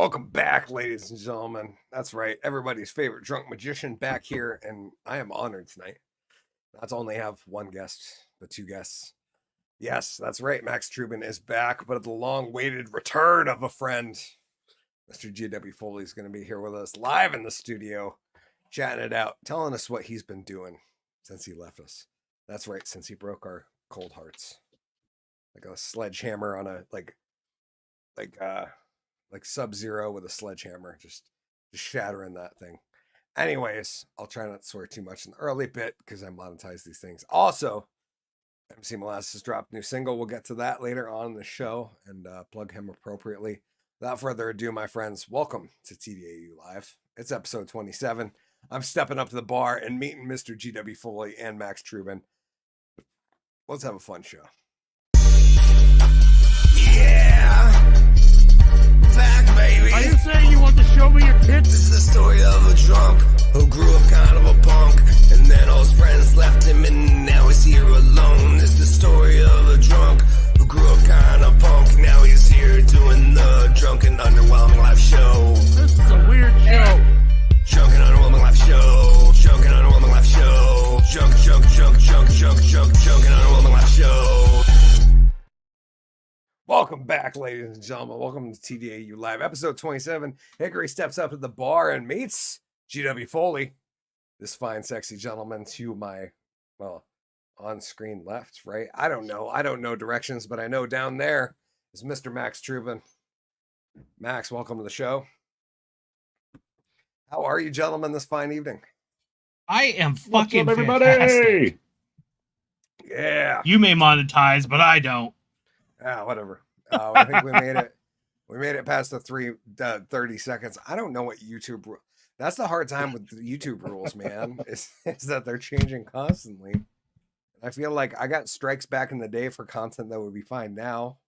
Welcome back, ladies and gentlemen. That's right, everybody's favorite drunk magician back here, and I am honored tonight not to only have one guest, but two guests. Yes, that's right, Max Trubin is back, but the long-awaited return of a friend, Mr. G.W. Foley, is going to be here with us live in the studio, chatting it out, telling us what he's been doing since he left us. That's right, since he broke our cold hearts. Like a sledgehammer on a, like Sub-Zero with a sledgehammer, just shattering that thing. Anyways, I'll try not to swear too much in the early bit because I monetize these things. Also, MC Molasses dropped a new single. We'll get to that later on in the show and plug him appropriately. Without further ado, my friends, welcome to TDAU Live. It's episode 27. I'm stepping up to the bar and meeting Mr. GW Foley and Max Trubin. Let's have a fun show. Yeah! Back, baby. Are you saying you want to show me your tits? This is the story of a drunk who grew up kind of a punk, and then all his friends left him, and now he's here alone. This is the story of a drunk who grew up kind of punk. Now he's here doing the drunken, underwhelming live show. This is a weird show. Drunken, underwhelming live show. Drunken, underwhelming live show. Drunken, underwhelming live show. Welcome back, ladies and gentlemen. Welcome to TDAU Live, episode 27. Hickory steps up to the bar and meets GW Foley, this fine, sexy gentleman to my, well, on-screen left, right? I don't know directions, but I know down there is Mr. Max Trubin. Max, welcome to the show. How are you, gentlemen, this fine evening? I am What's fucking up, everybody? fantastic. Yeah. You may monetize, but I don't. Whatever. I think we made it. We made it past the 30 seconds. I don't know what YouTube. That's the hard time with the YouTube rules, man. Is that they're changing constantly. I feel like I got strikes back in the day for content that would be fine now,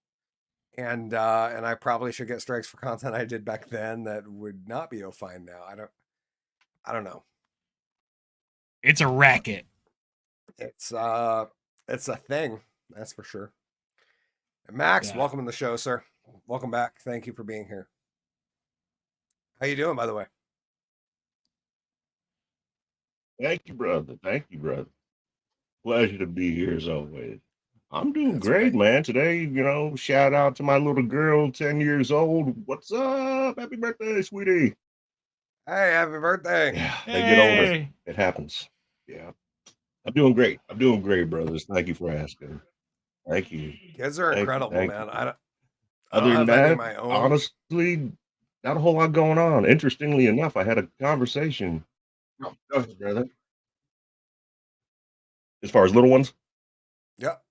and I probably should get strikes for content I did back then that would not be fine now. I don't know. It's a racket. It's a thing, that's for sure. Max, Yeah. welcome to the show, sir. Welcome back. Thank you for being here. How you doing, by the way? Thank you, brother. Thank you, brother. Pleasure to be here as always. I'm doing That's great, right. man. Today, shout out to my little girl, 10 years old. What's up? Happy birthday, sweetie. Hey, happy birthday. Yeah, they get older. Hey. It happens. Yeah. I'm doing great. brothers. Thank you for asking. Thank you. Kids are Thank you, incredible, thank man. you. I don't Other than have any that, of my own. honestly, not a whole lot going on. Interestingly enough, I had a conversation. Oh, go ahead, brother. As far as little ones, Yep.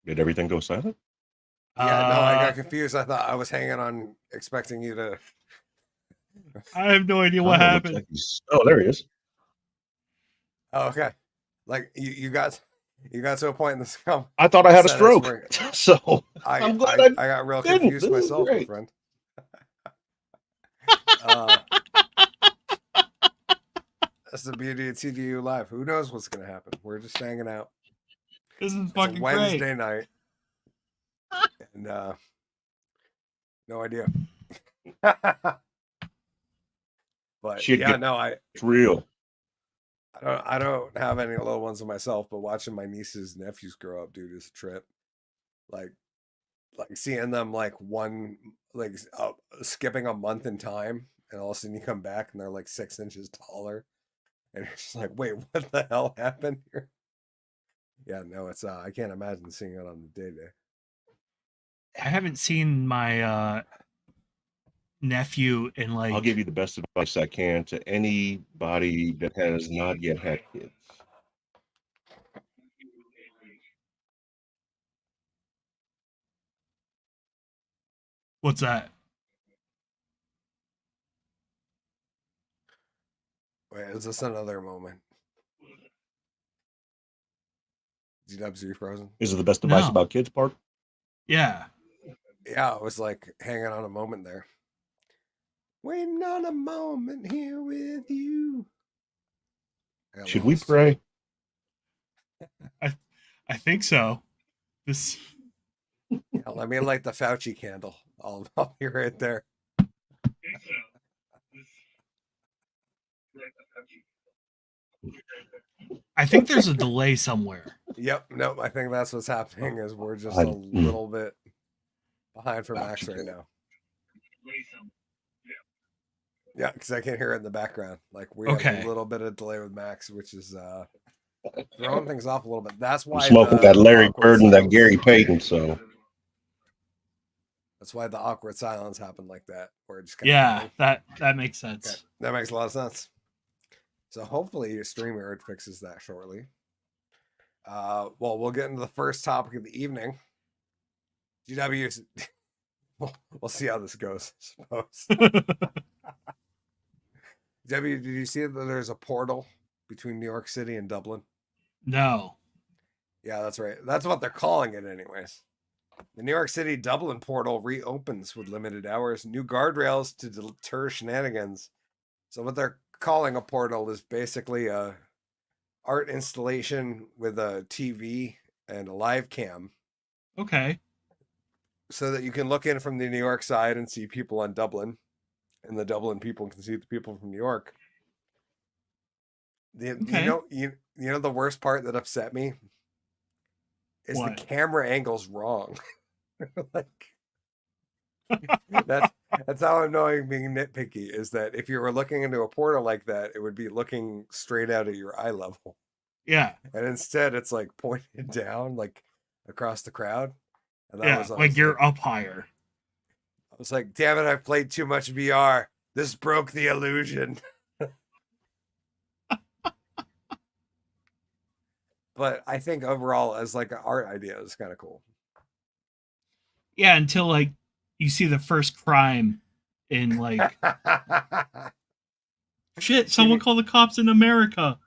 did everything go silent? Yeah, no, I got confused. I thought I was hanging on, expecting you to. I have no idea Oh, what it looks happened. like oh, there he is. Oh, okay. Like you got to a point in this film. I thought I had a Sentence stroke. where So I I'm glad I got real didn't. confused This is myself, my great. friend. That's the beauty of TDU Live. Who knows what's gonna happen? We're just hanging out. This is It's a fucking Wednesday great. night, and no idea. But Shit yeah, gets no, I real. don't have any little ones of myself, but watching my nieces and nephews grow up, dude, is a trip. Like seeing them skipping a month in time, and all of a sudden you come back and they're like 6 inches taller, and you're just like, wait, what the hell happened here? Yeah, no, it's I can't imagine seeing it on the day. I haven't seen my nephew in I'll give you the best advice I can to anybody that has not yet had kids. What's that? Wait, is this another moment? G-Dubs, are you frozen? Is it the best advice No. about kids, Park? Yeah. Yeah, I was like hanging on a moment there. Waiting on a moment here with you. I got Should we lost. pray? I think so. This Yeah, let me light the Fauci candle. I'll be right there. I think there's a delay somewhere. Yep, nope. I think that's what's happening. Is we're just I- a little bit behind for Max Fauci right now. Yeah, because I can hear it in the background. Like we have Okay. a little bit of delay with Max, which is throwing things off a little bit. That's I'm why smoking the that Larry awkward Bird and that silence- Gary Payton. So That's why the awkward silence happened like that. Where it just Yeah, that makes sense. Okay, that makes a lot of sense. So hopefully StreamYard fixes that shortly. Well, we'll get into the first topic of the evening. GW, we'll see how this goes, I suppose. W, did you see that there's a portal between New York City and Dublin? No. Yeah, that's right. That's what they're calling it, anyways. The New York City Dublin portal reopens with limited hours, new guardrails to deter shenanigans. So what they're calling a portal is basically a art installation with a TV and a live cam, Okay. so that you can look in from the New York side and see people on Dublin, and the Dublin people can see the people from New York. Okay. You know the worst part that upset me is What? the camera angle's wrong. Like that's how I'm knowing being nitpicky is that if you were looking into a portal like that, it would be looking straight out at your eye level. Yeah. And instead it's like pointed down, like across the crowd. And that Yeah. was Like you're up higher. I was like, damn it, I've played too much VR. This broke the illusion. But I think overall, as like an art idea, it's kind of cool. Yeah, until like you see the first crime in like shit, someone call the cops in America.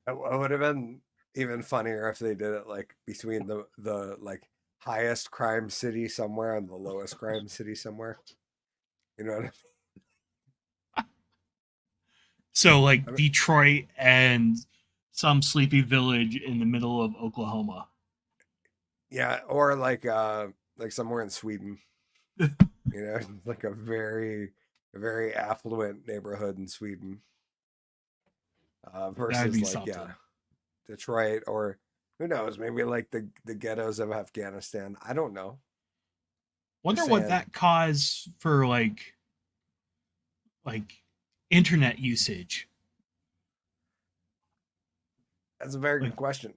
It would have been even funnier if they did it like between the like highest crime city somewhere and the lowest crime city somewhere. You know what I mean? So like Detroit and some sleepy village in the middle of Oklahoma. Yeah, or like somewhere in Sweden. You know, like a very affluent neighborhood in Sweden. That'd Versus be like something. Detroit, or who knows, maybe like the ghettos of Afghanistan. I don't know. Wonder Just what saying. that caused for like internet usage. That's a very Like- good question.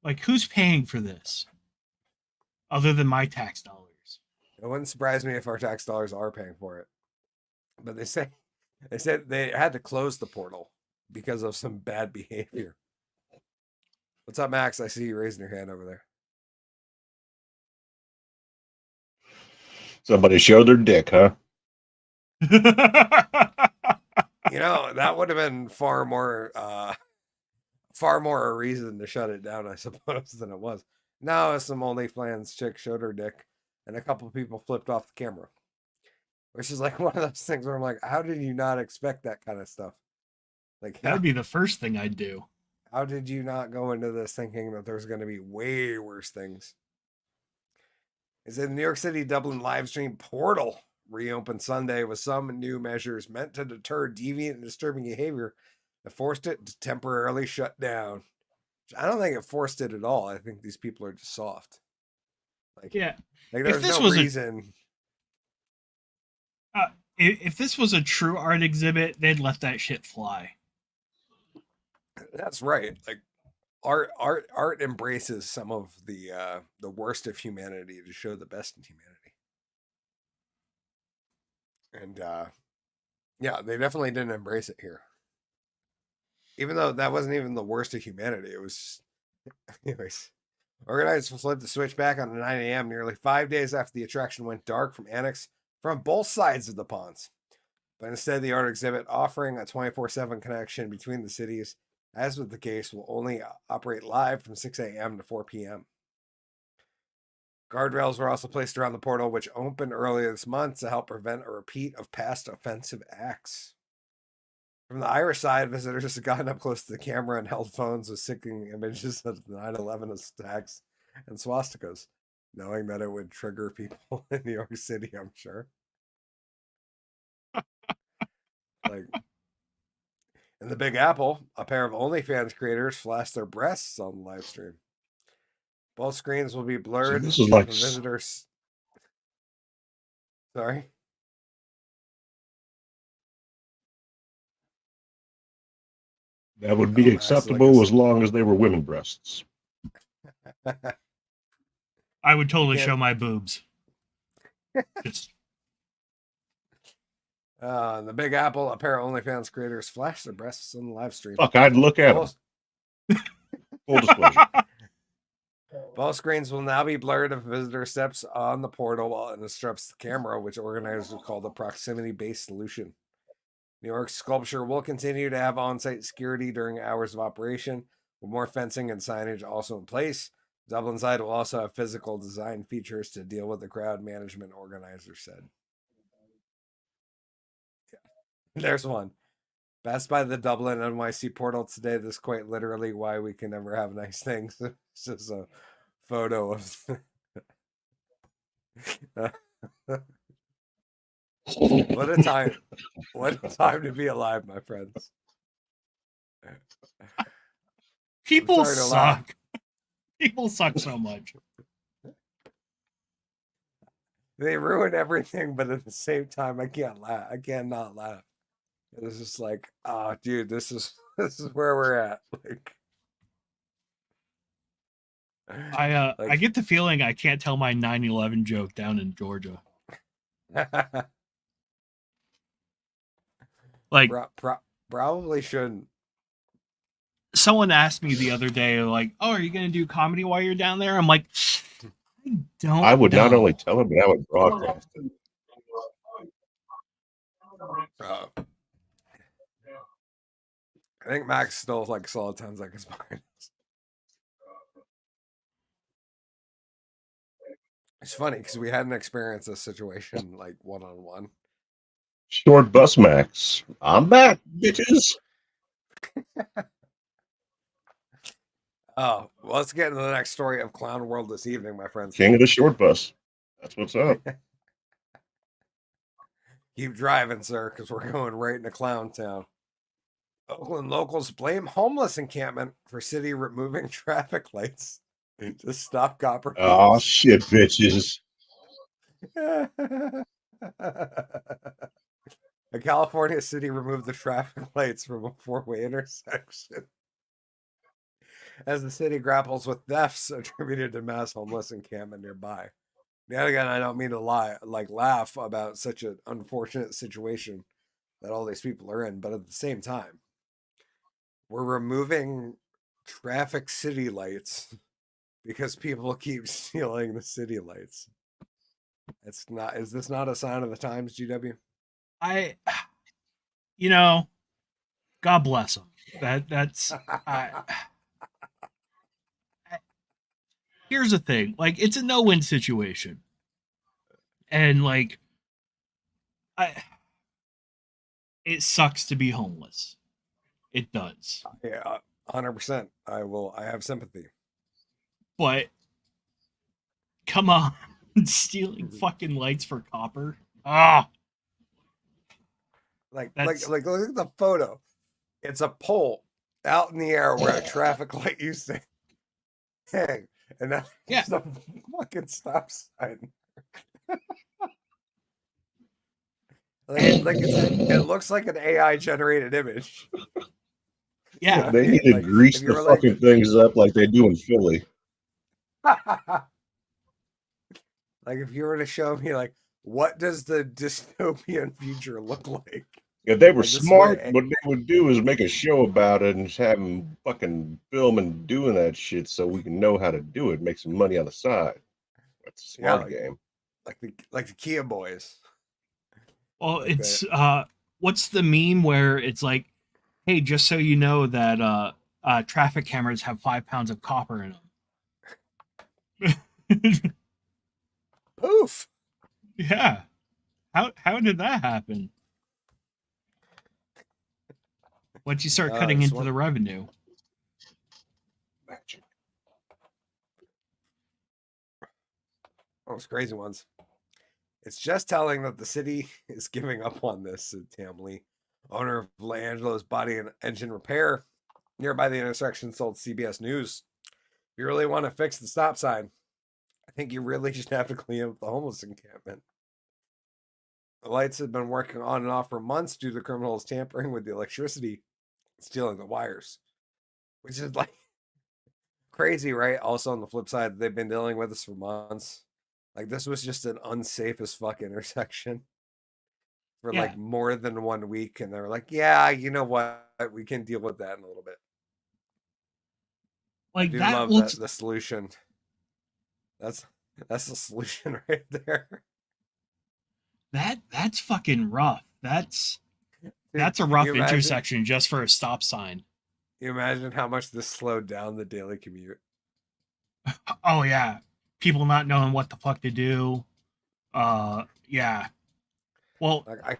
Like who's paying for this? Other than my tax dollars. It wouldn't surprise me if our tax dollars are paying for it. But they said they had to close the portal because of some bad behavior. What's up, Max? I see you raising your hand over there. somebody showed their dick, huh? You know, that would have been far more a reason to shut it down, I suppose, than it was. No, some OnlyFans chick showed her dick, and a couple of people flipped off the camera. Which is like one of those things where I'm like, how did you not expect that kind of stuff? Like, That'd be the first thing I'd do. how did you not go into this thinking that there's going to be way worse things? Is the New York City Dublin live stream portal reopened Sunday with some new measures meant to deter deviant and disturbing behavior that forced it to temporarily shut down. I don't think it forced it at all. I think these people are just soft. Like, Yeah. like If there's this no was reason. If this was a true art exhibit, they'd let that shit fly. That's right. Like art embraces some of the worst of humanity to show the best in humanity. And yeah, they definitely didn't embrace it here. Even though that wasn't even the worst of humanity. It was just anyways. Organizers flipped the switch back on 9 a.m. nearly 5 days after the attraction went dark from Annex from both sides of the ponds. But instead, the art exhibit offering a 24/7 connection between the cities, as with the case, will only operate live from 6 a.m. to 4 p.m. Guardrails were also placed around the portal, which opened earlier this month to help prevent a repeat of past offensive acts. From the Irish side, visitors have gotten up close to the camera and held phones with sickening images of the 9/11 attacks and swastikas, knowing that it would trigger people in New York City, I'm sure. Like, in the Big Apple, a pair of OnlyFans creators flashed their breasts on the live stream. Both screens will be So blurred this is if like a visitor's. Sorry. that would Oh, be Max, acceptable as long as they were women breasts. I would totally can't- show my boobs. Just in the Big Apple, a pair of OnlyFans creators flashed their breasts on the live stream. Fuck, I'd look at them. Full disclosure. Both screens will now be blurred if a visitor steps on the portal and disrupts the camera, which organizers call the proximity-based solution. New York's sculpture will continue to have on-site security during hours of operation, with more fencing and signage also in place. Dublin side will also have physical design features to deal with the crowd management, organizers said. Yeah. There's one. Best by the Dublin NYC portal today. This is quite literally why we can never have nice things. It's just a photo of what a time. What a time to be alive, my friends. people sorry to laugh. suck. People suck so much. They ruin everything, but at the same time, I can't laugh. I can't not laugh. It's just like, oh, dude, this is where we're at. I get the feeling I can't tell my 9/11 joke down in Georgia. Like probably shouldn't. someone asked me the other day, like, "Oh, are you going to do comedy while you're down there?" I'm like, I would know. not only tell him, but I would broadcast it. I think Max still saw 10 seconds behind us. It's funny because we hadn't experienced this situation one-on-one. Short bus Max. I'm back, bitches. Oh, well, let's get into the next story of Clown World this evening, my friends. King of the short bus. That's what's up. Keep driving, sir, because we're going right into Clown Town. Oakland locals blame homeless encampment for city removing traffic lights to stop copper thieves. Oh, shit, bitches. A California city removed the traffic lights from a four-way intersection as the city grapples with thefts attributed to mass homeless encampment nearby. Yet again, I don't mean to laugh about such an unfortunate situation that all these people are in, but at the same time, we're removing traffic city lights because people keep stealing the city lights. Is this not a sign of the times, GW? God bless them. That's here's the thing. It's a no-win situation. And it sucks to be homeless. It does. Yeah, 100%. I have sympathy. But come on, stealing fucking lights for copper. Ah. Look at the photo. It's a pole out in the air where a traffic light used to hang, and that's the fucking stop sign. It looks like an AI generated image. Yeah, they need to grease the fucking things up like they do in Philly. If you were to show me, what does the dystopian future look like? If they were smart, what they would do is make a show about it and just have them fucking film and doing that shit so we can know how to do it, make some money on the side. That's a smart game. Like the Kia boys. Well, it's what's the meme where it's like, hey, just so you know that traffic cameras have 5 pounds of copper in them. Poof. Yeah. How did that happen? Once you start cutting into the revenue. Magic. Those crazy ones. It's just telling that the city is giving up on this, said Tam Lee, owner of LaAngelo's Body and Engine Repair, nearby the intersection, told CBS News. If you really want to fix the stop sign, I think you really just have to clean up the homeless encampment. The lights have been working on and off for months due to criminals tampering with the electricity, stealing the wires, which is like crazy, right? Also, on the flip side, they've been dealing with this for months. Like, this was just an unsafe as fuck intersection for like more than 1 week, and they were like, "Yeah, you know what? We can deal with that in a little bit." Like, I do that love looks that the solution. That's the solution right there. that's fucking rough. That's Dude, a rough you imagine, intersection just for a stop sign. you imagine how much this slowed down the daily commute. Oh yeah, people not knowing what the fuck to do. Yeah. Well, Like, I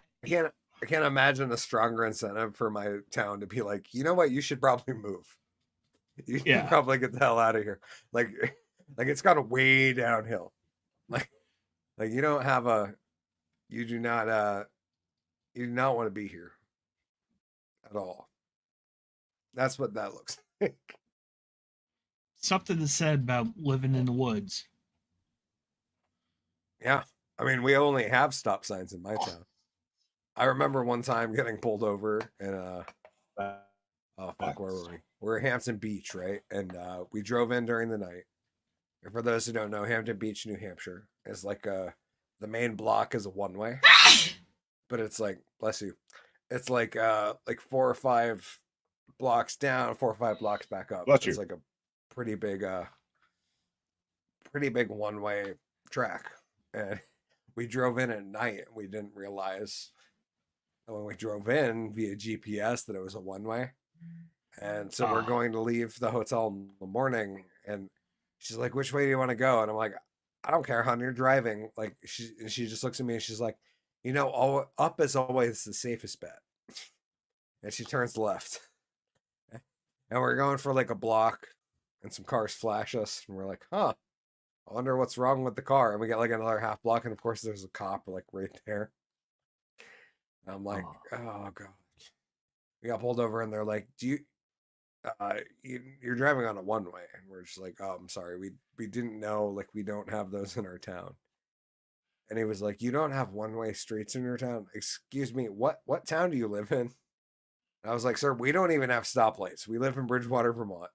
can't imagine a stronger incentive for my town to be like, you know what, you should probably move. You should probably get the hell out of here. Like it's gone way downhill. Like you don't have you do not want to be here at all. That's what that looks like. Something to said about living in the woods. Yeah. I mean, we only have stop signs in my town. I remember one time getting pulled over in oh fuck, where were we? We're at Hampton Beach, right? And we drove in during the night. And for those who don't know, Hampton Beach, New Hampshire is like the main block is a one-way. But it's like, bless you. It's like 4 or 5 blocks down, 4 or 5 blocks back up. Bless you. It's like a pretty big one-way track. And we drove in at night and we didn't realize when we drove in via GPS that it was a one-way. And so we're going to leave the hotel in the morning, and she's like, "Which way do you want to go?" And I'm like, "I don't care, hon, you're driving." Like, she just looks at me and she's like, "You know, up is always the safest bet." And she turns left. And we're going for like a block, and some cars flash us, and we're like, "Huh, I wonder what's wrong with the car." And we get like another half block, and of course there's a cop like right there. And I'm like, "Oh god." We got pulled over, and they're like, "Do you you're driving on a one-way?" And we're just like, "Oh, I'm sorry, we didn't know, like, we don't have those in our town." And he was like, "You don't have one-way streets in your town? Excuse me, what town do you live in?" And I was like, "Sir, we don't even have stoplights. We live in Bridgewater, Vermont."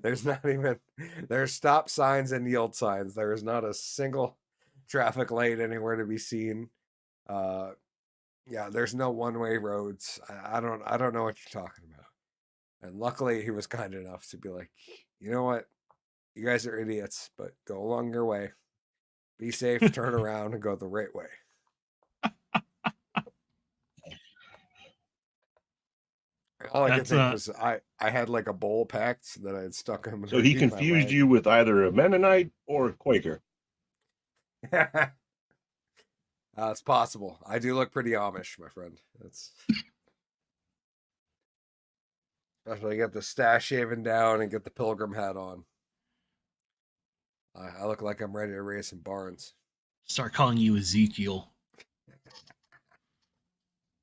There's not even, there's stop signs and yield signs. There is not a single traffic light anywhere to be seen. Yeah, there's no one-way roads. I don't know what you're talking about. And luckily, he was kind enough to be like, "You know what? You guys are idiots, but go along your way. Be safe, turn around, and go the right way." All I could think was I had like a bowl packed that I had stuck him. So he confused you with either a Mennonite or a Quaker. It's possible. I do look pretty Amish, my friend. That's especially get the stash shaven down and get the pilgrim hat on. I look like I'm ready to raise some barns. Start calling you Ezekiel.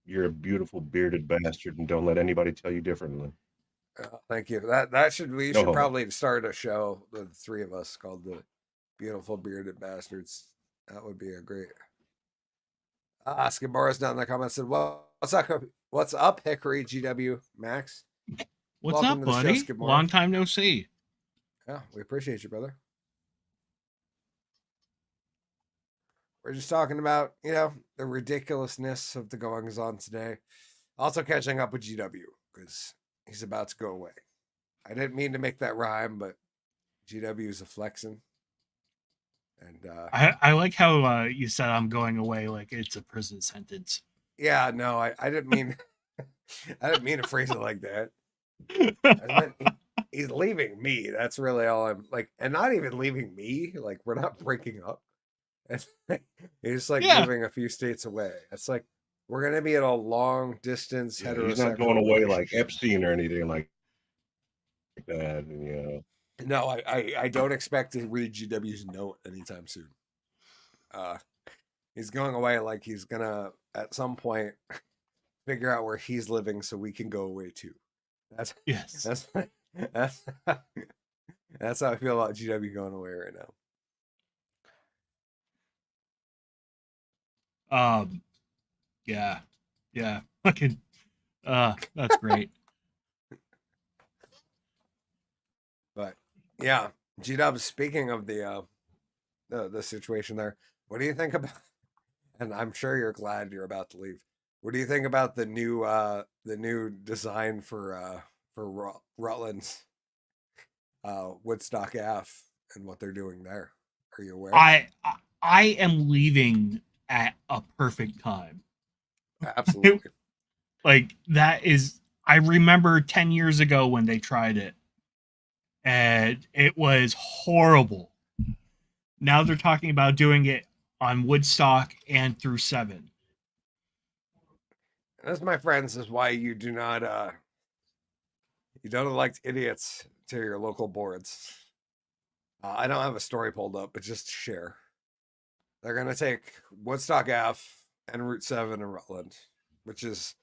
You're a beautiful bearded bastard, and don't let anybody tell you differently. Thank you. We should probably start a show, the three of us, called the Beautiful Bearded Bastards. That would be a great. Skimbora's down in the comments said, "Well, what's up, Hickory GW Max? What's up, buddy? Long time no see." Yeah, we appreciate you, brother. We're just talking about, the ridiculousness of the goings on today. Also catching up with GW because he's about to go away. I didn't mean to make that rhyme, but GW is a flexing. And I like how you said I'm going away like it's a prison sentence. Yeah, no, I didn't mean I didn't mean to phrase it like that. I meant he's leaving me. That's really all I'm like, and not even leaving me. Like, we're not breaking up. He's like Yeah. moving a few states away. It's like we're gonna be in a long distance Yeah, heterosexual he's not going away like relationship. Epstein or anything like that. No, I don't expect to read GW's note anytime soon. He's going away like he's gonna at some point figure out where he's living so we can go away too. That's Yes. that's that's how I feel about GW going away right now. Yeah. Yeah. Fucking that's great. But yeah, GW. Speaking of the situation there, what do you think about? And I'm sure you're glad you're about to leave. What do you think about the new design for Rutland's Woodstock Ave and what they're doing there? Are you aware? I am leaving at a perfect time. Absolutely. Like that is I remember 10 years ago when they tried it and it was horrible. Now they're talking about doing it on Woodstock and through 7. This, my friends, is why you don't elect idiots to your local boards. I don't have a story pulled up, but just to share. They're gonna take Woodstock Ave and Route 7 in Rutland, which is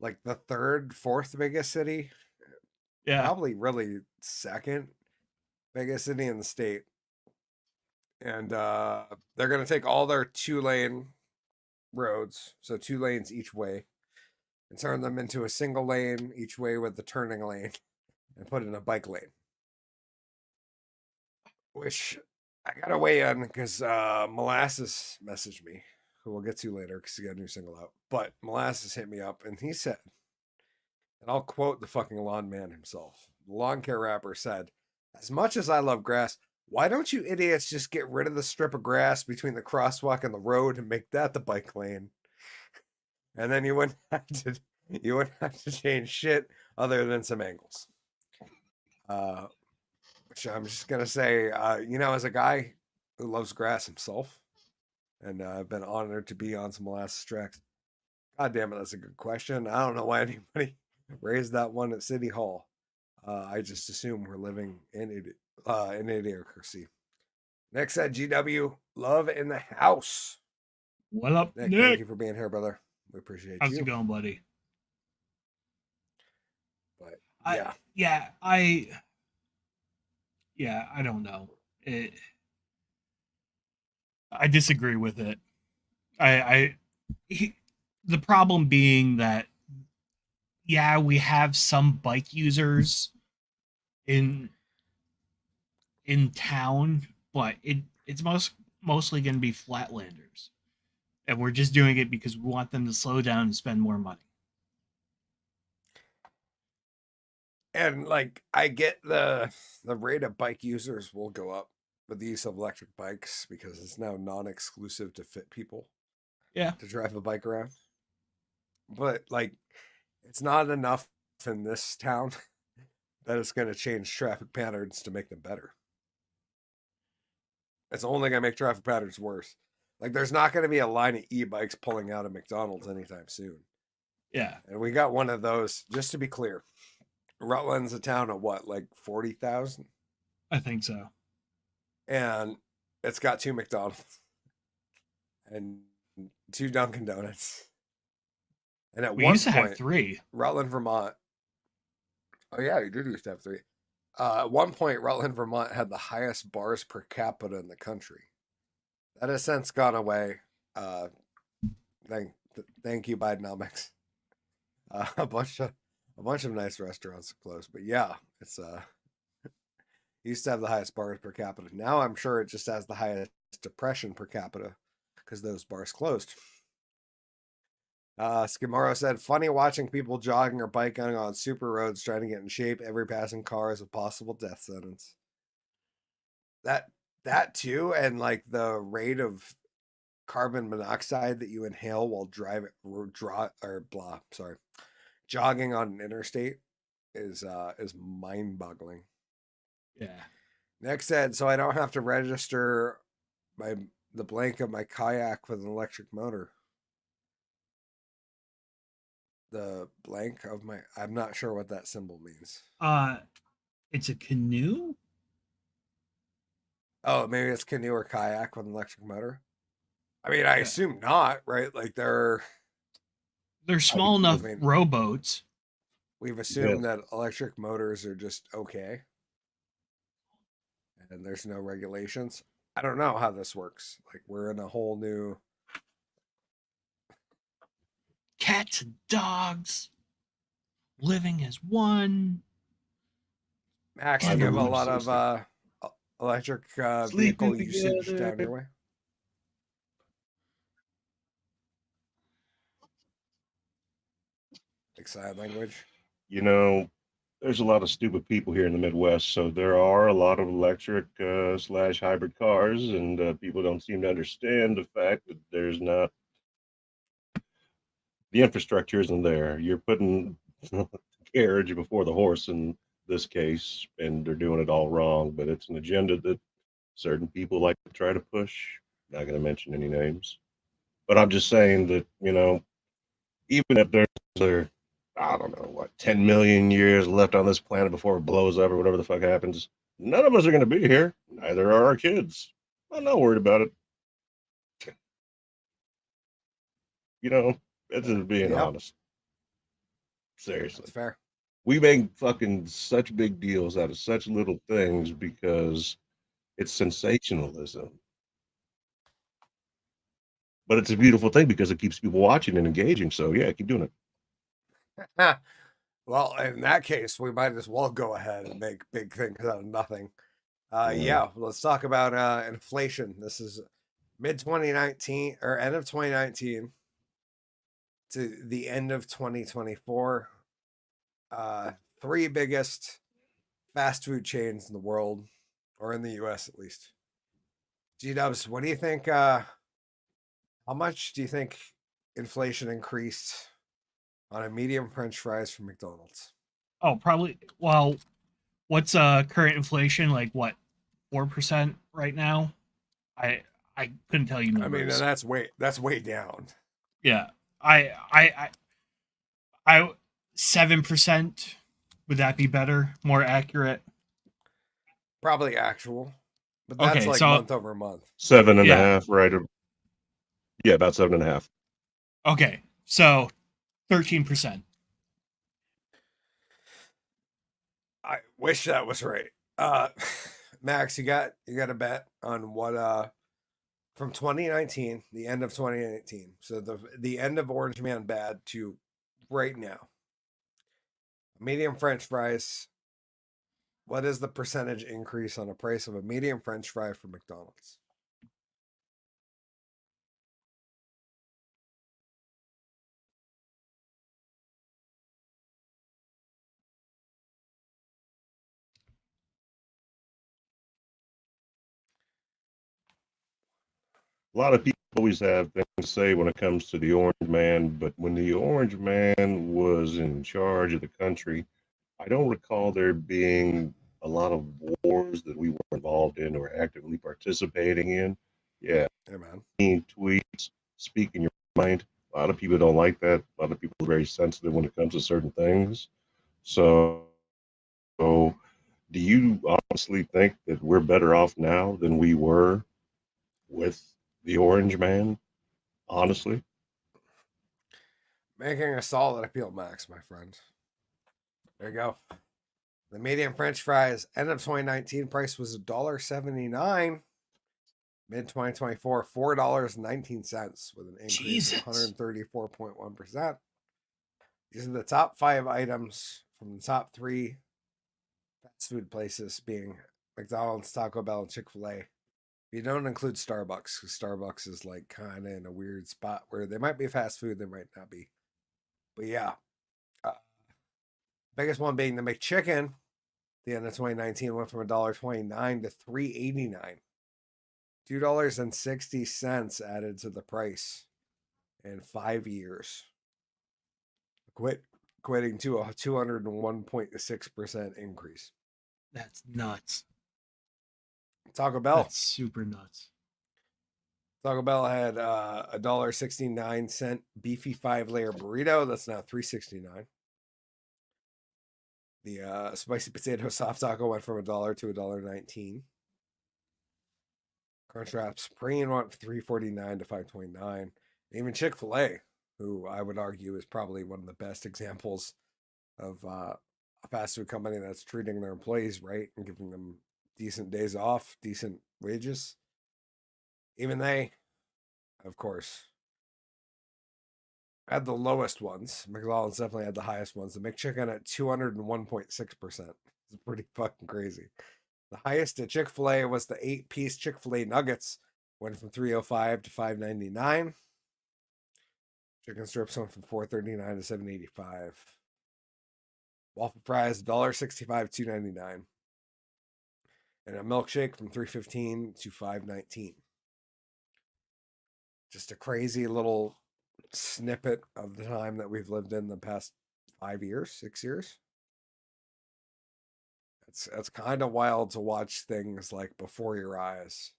like the third, fourth biggest city. Yeah. Probably really second biggest city in the state. And they're gonna take all their 2-lane roads, so 2 lanes each way, and turn them into a single lane each way with the turning lane and put in a bike lane. Which I gotta weigh in because Molasses messaged me, who we'll get to later because he got a new single out. But Molasses hit me up and he said, and I'll quote the fucking lawn man himself. The lawn care rapper said, "As much as I love grass, why don't you idiots just get rid of the strip of grass between the crosswalk and the road and make that the bike lane? And then you wouldn't have to change shit other than some angles." Which I'm just gonna say, as a guy who loves grass himself, and I've been honored to be on some molasses tracks. God damn it, that's a good question. I don't know why anybody raised that one at City Hall. I just assume we're living in idiocracy. Next at GW, love in the house. What up, Nick? Nick? Thank you for being here, brother. We appreciate How's you. it going, buddy? But yeah, I don't know. I disagree with it. The problem being that yeah, we have some bike users in town, but it's mostly going to be flatlanders, and we're just doing it because we want them to slow down and spend more money. And like, I get the rate of bike users will go up with the use of electric bikes because it's now non-exclusive to fit people. Yeah, To drive a bike around. But like, it's not enough in this town that it's going to change traffic patterns to make them better. It's only going to make traffic patterns worse. Like, there's not going to be a line of e-bikes pulling out of McDonald's anytime soon. Yeah. And we got one of those, just to be clear. Rutland's a town of what, like 40,000? I think so. And it's got 2 McDonald's and 2 Dunkin' Donuts. And at We one used to point, have 3. Rutland, Vermont. Oh yeah, you did used to have 3. At one point, Rutland, Vermont had the highest bars per capita in the country. That has since gone away. Thank you, Bidenomics. A bunch of nice restaurants closed, but yeah, it's used to have the highest bars per capita. Now I'm sure it just has the highest depression per capita because those bars closed. Skimaro said, "Funny watching people jogging or biking on super roads trying to get in shape. Every passing car is a possible death sentence." That too, and like the rate of carbon monoxide that you inhale while jogging on an interstate is mind-boggling. Yeah. Next said, so I don't have to register the blank of my kayak with an electric motor. The blank of my, I'm not sure what that symbol means. It's a canoe. Oh, maybe it's canoe or kayak with an electric motor. I mean, I assume not, right? Like they're small enough rowboats. We've assumed that electric motors are just okay, and there's no regulations. I don't know how this works. Like we're in a whole new Cats and dogs living as one. Max, do you have a lot of electric vehicle usage down your way? Like sign language? You know, there's a lot of stupid people here in the Midwest, so there are a lot of electric slash hybrid cars, and people don't seem to understand the fact that there's not the infrastructure isn't there. You're putting the carriage before the horse in this case, and they're doing it all wrong. But it's an agenda that certain people like to try to push. Not going to mention any names, but I'm just saying that even if there's I don't know what 10 million years left on this planet before it blows up or whatever the fuck happens, none of us are going to be here. Neither are our kids. I'm not worried about it. That's just being honest. Seriously. That's fair. We make fucking such big deals out of such little things because it's sensationalism. But it's a beautiful thing because it keeps people watching and engaging. So yeah, keep doing it. Well, in that case, we might as well go ahead and make big things out of nothing. Yeah, let's talk about inflation. This is mid 2019 or end of 2019 to the end of 2024. Three biggest fast food chains in the world, or in the US at least. G-Dubs, what do you think? How much do you think inflation increased on a medium French fries from McDonald's? Oh, probably. Well, what's current inflation? Like what, 4% right now? I couldn't tell you numbers. I mean, that's way down. Yeah, I 7%. Would that be better? More accurate? Probably actual, but that's okay, like so, month over month. 7.5, right? Yeah, about 7.5. Okay, so 13%. I wish that was right. Max, you got a bet on what from 2019, the end of 2019. So the end of Orange Man Bad to right now. Medium French fries. What is the percentage increase on the price of a medium French fry from McDonald's? A lot of people always have things to say when it comes to the Orange Man, but when the Orange Man was in charge of the country, I don't recall there being a lot of wars that we were involved in or actively participating in. Yeah, man. Tweets, speaking your mind. A lot of people don't like that. A lot of people are very sensitive when it comes to certain things. So do you honestly think that we're better off now than we were with the Orange Man? Honestly, making a solid appeal, Max, my friend. There you go. The medium French fries end of 2019 price was $1.79. Mid 2024, $4.19 with an increase of 134.1%. These are the top 5 items from the top 3 fast food places, being McDonald's, Taco Bell, and Chick-fil-A. You don't include Starbucks, because Starbucks is like kind of in a weird spot where they might be fast food, they might not be. But yeah, biggest one being the McChicken. The end of 2019 went from $1.29 to $3.89. $2.60 added to the price in 5 years. Quit equating to a 201.6% increase. That's nuts. Taco Bell. That's super nuts. Taco Bell had a $1.69 beefy 5-layer burrito. That's now $3.69. The spicy potato soft taco went from $1 to $1.19. Crunchwrap Supreme went from $3.49 to $5.29. Even Chick-fil-A, who I would argue is probably one of the best examples of a fast food company that's treating their employees right and giving them decent days off, decent wages. Even they, of course, had the lowest ones. McDonald's definitely had the highest ones. The McChicken at 201.6%. It's pretty fucking crazy. The highest at Chick-fil-A was the 8-piece Chick-fil-A nuggets. Went from $3.05 to $5.99. Chicken strips went from $4.39 to $7.85. Waffle fries, $1.65 to $2.99. And a milkshake from $3.15 to $5.19. Just a crazy little snippet of the time that we've lived in the past 5 years, 6 years. It's kind of wild to watch things like before your eyes.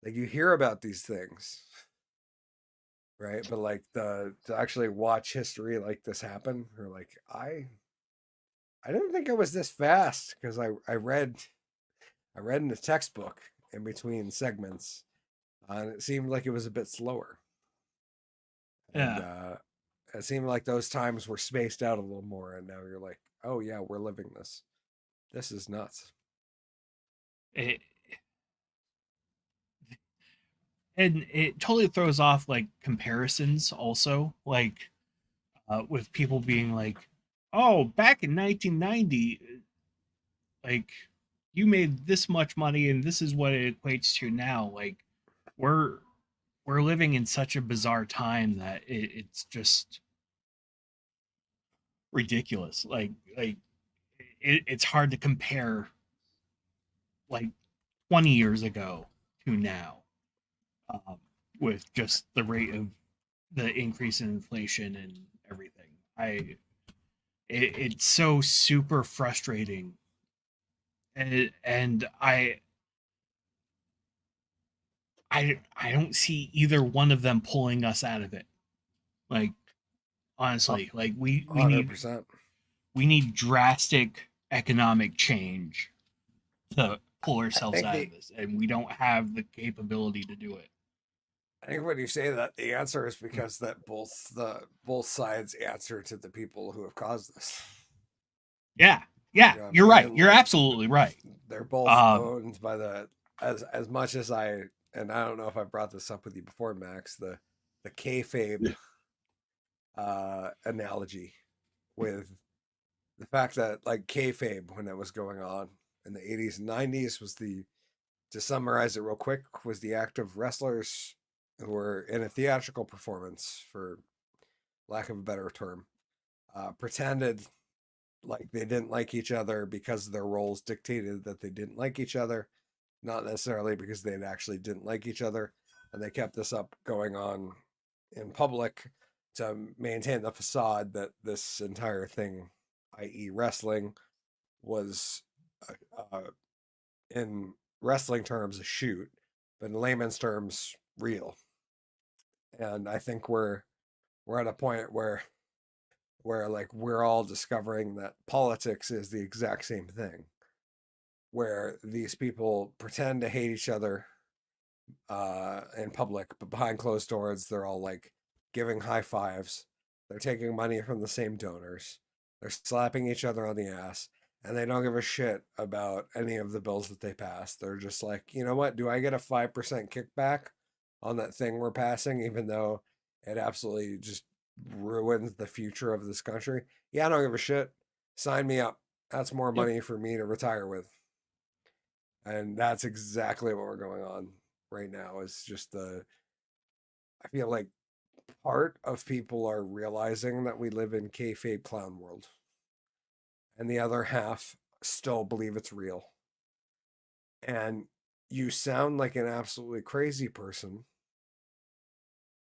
Like you hear about these things, right? But like to actually watch history like this happen, or like I didn't think it was this fast because I read in the textbook in between segments, and it seemed like it was a bit slower. And Yeah. it seemed like those times were spaced out a little more, and now you're like, oh yeah, we're living this. This is nuts. It, and it totally throws off like comparisons also, like with people being like, oh, back in 1990, like you made this much money and this is what it equates to now. Like we're we're living in such a bizarre time that it's just ridiculous. Like it's hard to compare like 20 years ago to now, um, with just the rate of the increase in inflation and everything. It's so super frustrating, and I don't see either one of them pulling us out of it. Like honestly, like we need 100%. drastic economic change to pull I ourselves think out of this, and we don't have the capability to do it. I think when you say that, the answer is because that both sides answer to the people who have caused this. Yeah, yeah, You know what you're I right. mean? You're Like absolutely right. they're both Um, owned by the as much as and I don't know if I brought this up with you before, Max, the kayfabe Yeah. analogy with the fact that like kayfabe when it was going on in the 80s and 90s was to summarize it real quick, was the act of wrestlers who were in a theatrical performance, for lack of a better term, pretended like they didn't like each other because their roles dictated that they didn't like each other, not necessarily because they actually didn't like each other. And they kept this up going on in public to maintain the facade that this entire thing, i.e., wrestling, was uh, in wrestling terms a shoot, but in layman's terms, real. And I think we're at a point where like we're all discovering that politics is the exact same thing, where these people pretend to hate each other in public, but behind closed doors they're all like giving high fives, they're taking money from the same donors, they're slapping each other on the ass, and they don't give a shit about any of the bills that they pass. They're just like, you know what, do I get a 5% kickback on that thing we're passing, even though it absolutely just ruins the future of this country? Yeah, I don't give a shit. Sign me up. That's more yep. money for me to retire with. And that's exactly what we're going on right now. Is just I feel like part of people are realizing that we live in kayfabe clown world, and the other half still believe it's real. And you sound like an absolutely crazy person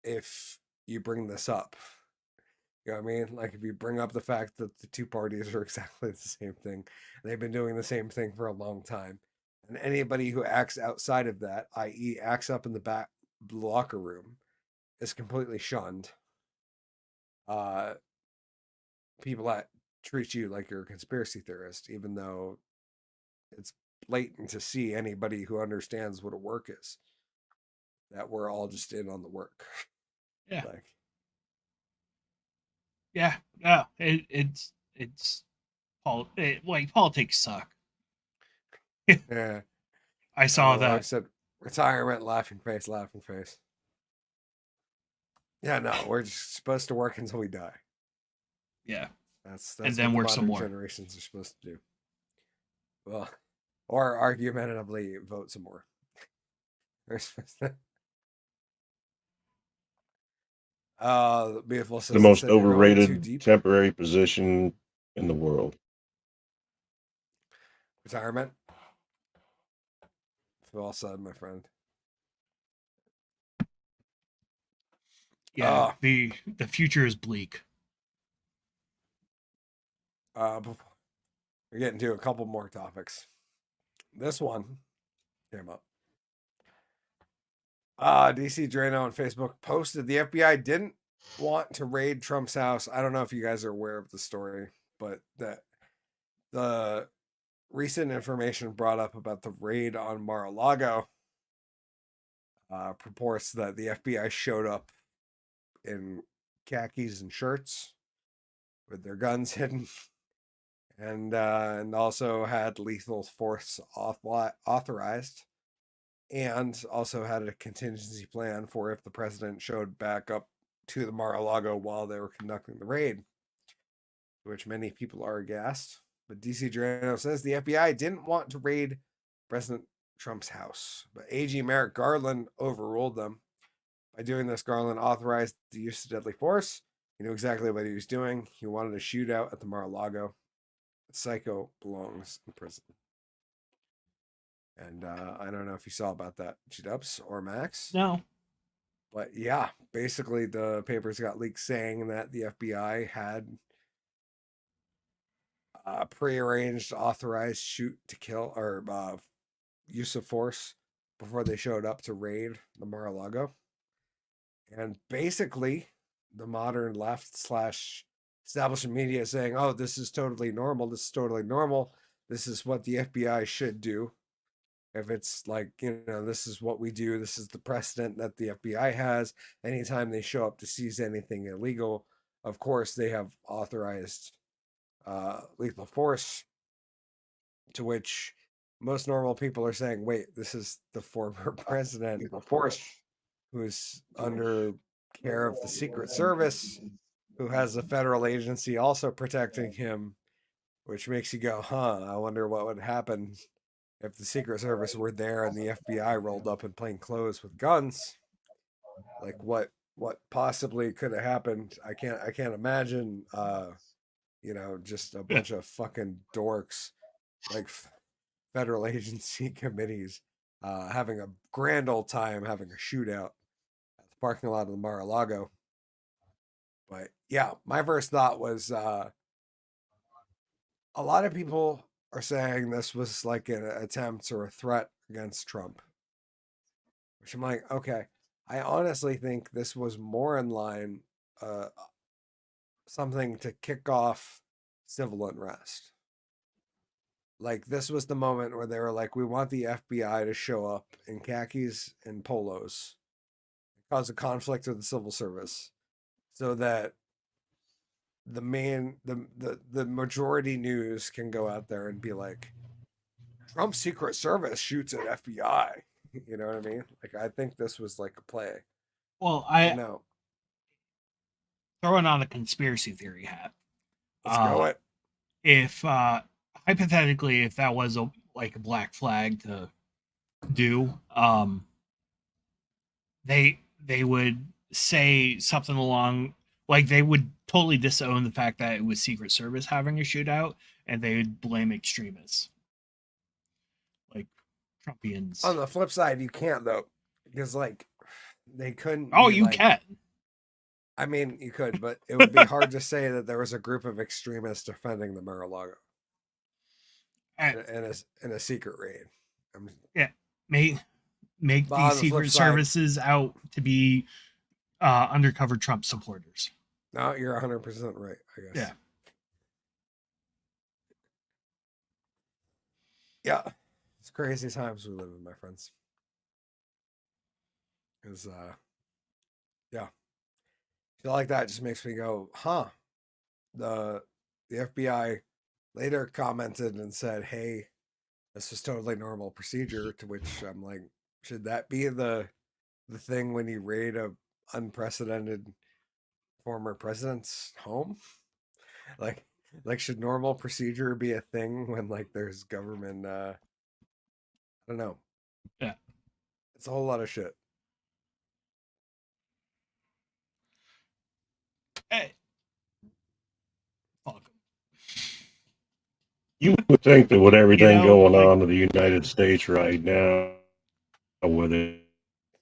if you bring this up. You know what I mean? Like if you bring up the fact that the two parties are exactly the same thing, they've been doing the same thing for a long time. And anybody who acts outside of that, i.e., acts up in the back locker room, is completely shunned. People that treat you like you're a conspiracy theorist, even though it's blatant to see anybody who understands what a work is that we're all just in on the work. Yeah. Like, Yeah. Yeah. Like politics suck. yeah, I saw like I that. said, retirement, laughing face, laughing face. Yeah, no, we're just supposed to work until we die. Yeah. That's And what then the work some modern more. generations are supposed to do. Well, or argumentatively vote some more. They're supposed to. The beautiful The sister most said you're going too overrated deep. temporary position in the world. Retirement. Well said, my friend. Yeah. The future is bleak. We're getting to a couple more topics. This one came up. DC Drano on Facebook posted the FBI didn't want to raid Trump's house. I don't know if you guys are aware of the story, but that the recent information brought up about the raid on Mar-a-Lago purports that the FBI showed up in khakis and shirts with their guns hidden, and also had lethal force authorized, and also had a contingency plan for if the president showed back up to the Mar-a-Lago while they were conducting the raid, which many people are aghast. But DC Drano says the FBI didn't want to raid President Trump's house, but AG Merrick Garland overruled them. By doing this, Garland authorized the use of deadly force. He knew exactly what he was doing. He wanted a shootout at the Mar-a-Lago. The psycho belongs in prison. And I don't know if you saw about that, G-Dubs or Max. No. But yeah, basically the papers got leaked saying that the FBI had prearranged, authorized shoot to kill or use of force before they showed up to raid the Mar-a-Lago. And basically, the modern left slash establishment media is saying, oh, this is totally normal. This is totally normal. This is what the FBI should do. If it's like, this is what we do. This is the precedent that the FBI has. Anytime they show up to seize anything illegal, of course, they have authorized lethal force, to which most normal people are saying, wait, this is the former president who's under care of the Secret Service, who has a federal agency also protecting him, which makes you go, I wonder what would happen if the Secret Service were there and the FBI rolled up in plain clothes with guns. Like what possibly could have happened? I can't imagine just a bunch of fucking dorks like federal agency committees having a grand old time having a shootout at the parking lot of the Mar-a-Lago. But yeah, my first thought was a lot of people are saying this was like an attempt or a threat against Trump, which I'm like, okay, I honestly think this was more in line something to kick off civil unrest. Like this was the moment where they were like, we want the FBI to show up in khakis and polos, cause a conflict with the civil service, so that the majority news can go out there and be like, Trump's Secret Service shoots at FBI. You know what I mean? Like I think this was like a play. Well, But no, throwing on a conspiracy theory hat. let's go it. If hypothetically, if that was a black flag to do, they would say something along like they would totally disown the fact that it was Secret Service having a shootout, and they would blame extremists like Trumpians. On the flip side, you can't though, because like they couldn't. Oh, be you like, can. I mean, you could, but it would be hard to say that there was a group of extremists defending the Mar-a-Lago Uh, in a secret raid. yeah, make But these on the flip secret side, services out to be undercover Trump supporters. no, you're 100% right, I guess. Yeah. Yeah. It's crazy times we live in, my friends. Because, yeah. Feel like that just makes me go, huh. The FBI later commented and said, hey, this was totally normal procedure, to which I'm like, should that be the thing when you raid a unprecedented former president's home? like should normal procedure be a thing when like there's government I don't know. Yeah. It's a whole lot of shit. Hey. Fuck. You would think that with everything going like, on in the United States right now, whether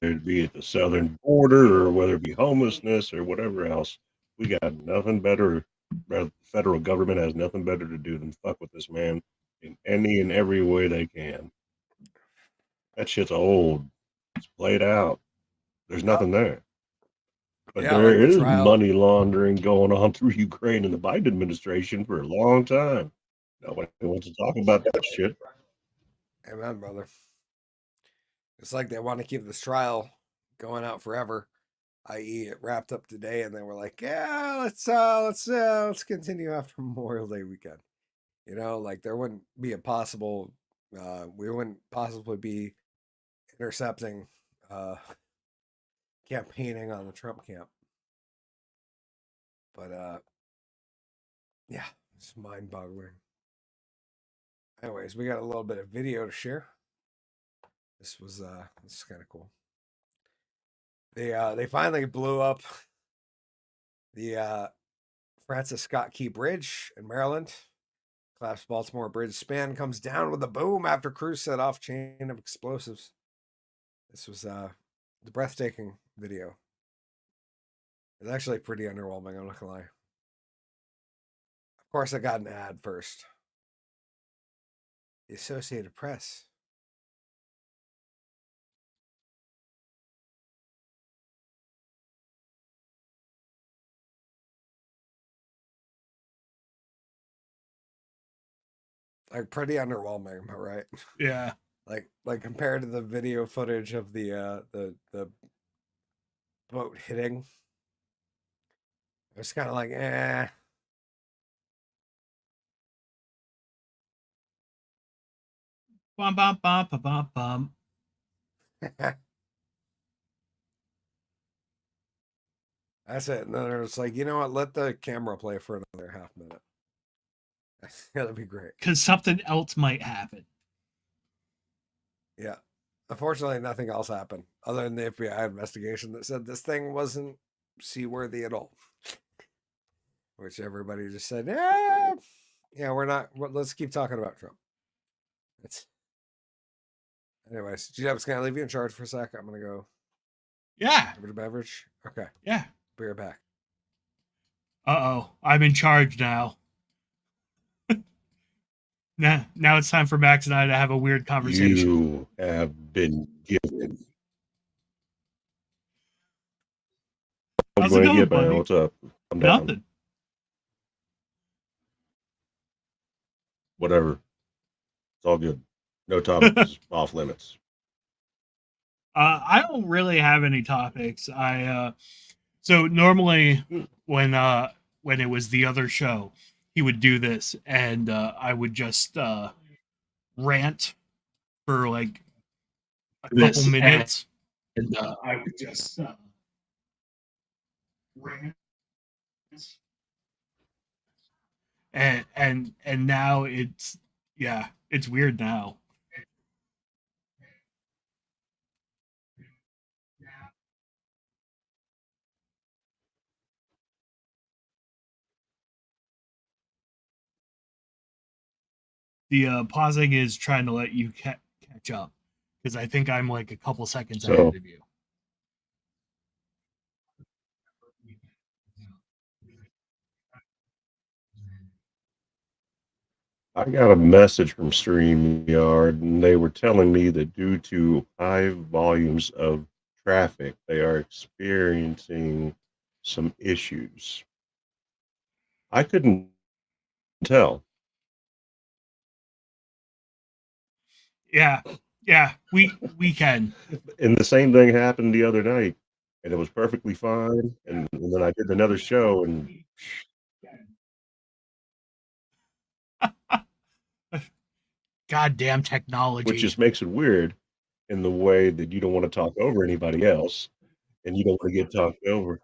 it be at the southern border or whether it be homelessness or whatever else, we got nothing better. The federal government has nothing better to do than fuck with this man in any and every way they can. That shit's old. It's played out. There's nothing there. But Yeah, there like the is trial. money laundering going on through Ukraine and the Biden administration for a long time. Nobody wants to talk about that shit. Amen, brother. It's like they want to keep this trial going out forever, i.e., it wrapped up today, and they were like, "Yeah, let's continue after Memorial Day weekend." You know, like there wouldn't be a possible, we wouldn't possibly be intercepting, campaigning on the Trump camp. But yeah, it's mind-boggling. Anyways, we got a little bit of video to share. This is kind of cool. They finally blew up the Francis Scott Key Bridge in Maryland. Collapsed Baltimore Bridge span comes down with a boom after crews set off chain of explosives. This was the breathtaking video. It's actually pretty underwhelming, I'm not gonna lie. Of course, I got an ad first. The Associated Press. Like pretty underwhelming, am I right? yeah. Like compared to the video footage of the boat hitting. It's kind of like, eh. Bum bum bum bum bum bum. That's it. And then it's like, you know what? Let the camera play for another half minute. That'd be great. Because something else might happen. Yeah. Unfortunately, nothing else happened other than the FBI investigation that said this thing wasn't seaworthy at all. Which everybody just said, yeah, we're not. Let's keep talking about Trump. It's. Anyways, G-Dub's going to leave you in charge for a sec. I'm going to go Yeah. have a beverage. Okay. Yeah. Be right back. Uh-oh. I'm in charge now. Now it's time for Max and I to have a weird conversation. You have been given. How's What it you going, get, man? buddy? What's up? I'm down. Nothing. Whatever. It's all good. No topics off limits. I don't really have any topics. So normally when it was the other show, he would do this, and I would just rant for like a couple minutes, and I would just rant. And now it's weird now. The pausing is trying to let you catch up because I think I'm like a couple seconds So- ahead of you. I got a message from StreamYard, and they were telling me that due to high volumes of traffic, they are experiencing some issues. I couldn't tell. Yeah, yeah, we can. And the same thing happened the other night, and it was perfectly fine. And then I did another show, and Goddamn which technology. just makes it weird in the way that you don't want to talk over anybody else, and you don't want to get talked over.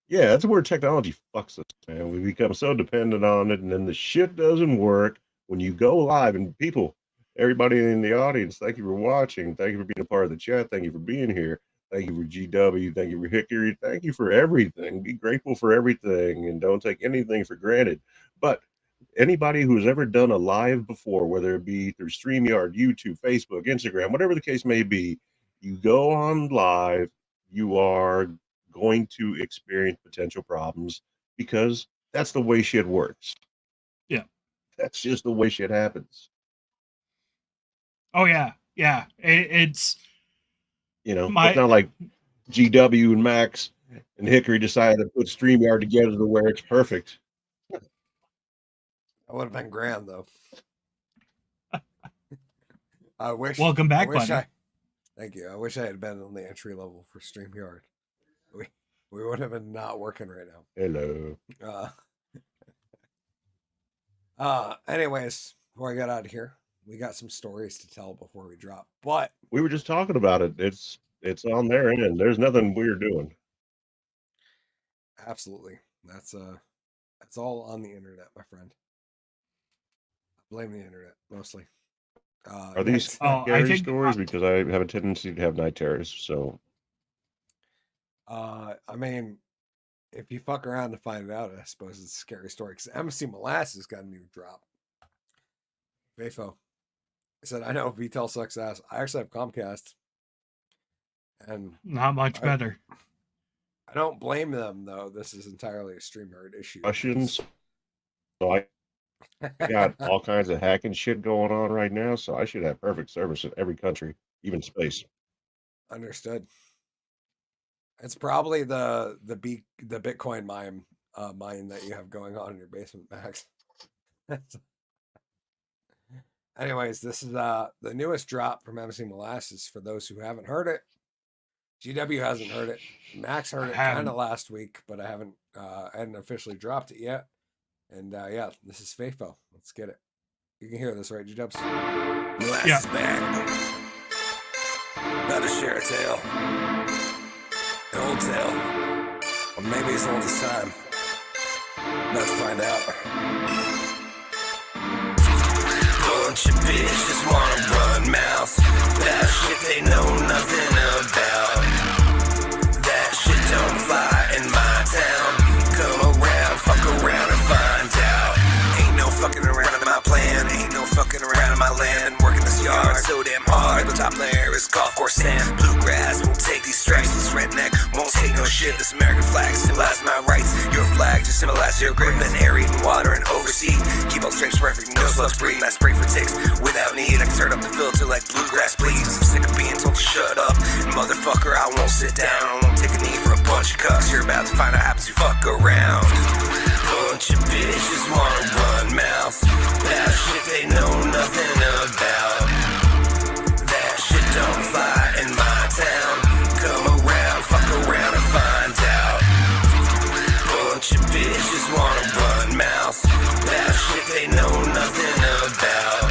Yeah, that's where technology fucks us, man. We become so dependent on it, and then the shit doesn't work when you go live. And people, everybody in the audience, thank you for watching. Thank you for being a part of the chat. Thank you for being here. Thank you for GW. Thank you for Hickory. Thank you for everything. Be grateful for everything and don't take anything for granted. But anybody who's ever done a live before, whether it be through StreamYard, YouTube, Facebook, Instagram, whatever the case may be, you go on live, you are going to experience potential problems because that's the way shit works. Yeah. That's just the way shit happens. Oh yeah, yeah. It's You know, it's my not like GW and Max and Hickory decided to put StreamYard together to where it's perfect. That would have been grand, though. I wish. Welcome back, buddy. Thank you. I wish I had been on the entry level for StreamYard. We would have been not working right now. Hello. Anyways, before I get out of here, we got some stories to tell before we drop. But we were just talking about it. It's on their end. There's nothing we're doing. Absolutely. That's all on the internet, my friend. I blame the internet mostly. Are these scary stories? Because I have a tendency to have night terrors. So, I mean, if you fuck around to find it out, I suppose it's a scary story. Because MC Molasses got a new drop. Vafo said, "I know VTEL sucks ass. I actually have Comcast, and not much better. I don't blame them though. This is entirely a StreamYard issue. Questions. So I got all kinds of hacking shit going on right now, so I should have perfect service in every country, even space." Understood. It's probably the Bitcoin mine that you have going on in your basement, Max. Anyways, this is the newest drop from MC Molasses. For those who haven't heard it, GW hasn't heard it. Max heard it kind of last week, but I hadn't officially dropped it yet. And yeah, this is Fafo. Let's get it. You can hear this, right, G-Dubs? Molasses back. About to share a tale. An old tale. Or maybe it's old as time. About to find out. Bunch of bitches wanna run mouths about shit they know nothing about. That shit don't fly in my town. Come around, fuck around and find out. Ain't no fucking around in my plan. Ain't no fucking around in my land. Working this yard so damn hard. The top layer is golf course sand. Bluegrass won't take these stripes. This redneck won't take no shit. This American flag symbolize my rights. Your flag just symbolize your grip and air, eating water and oversea. Keep all stripes perfect, no slugs breathe. I spray for ticks without need. I can turn up the filter like bluegrass bleeds. I'm sick of being told to shut up. Motherfucker, I won't sit down. I won't take a knee for a bunch of cucks. You're about to find out happens you fuck around. Bunch of bitches wanna run mouths about shit they know nothing about. That shit don't fly in my town. Come around, fuck around and find out. Bunch of bitches wanna run mouths about shit they know nothing about.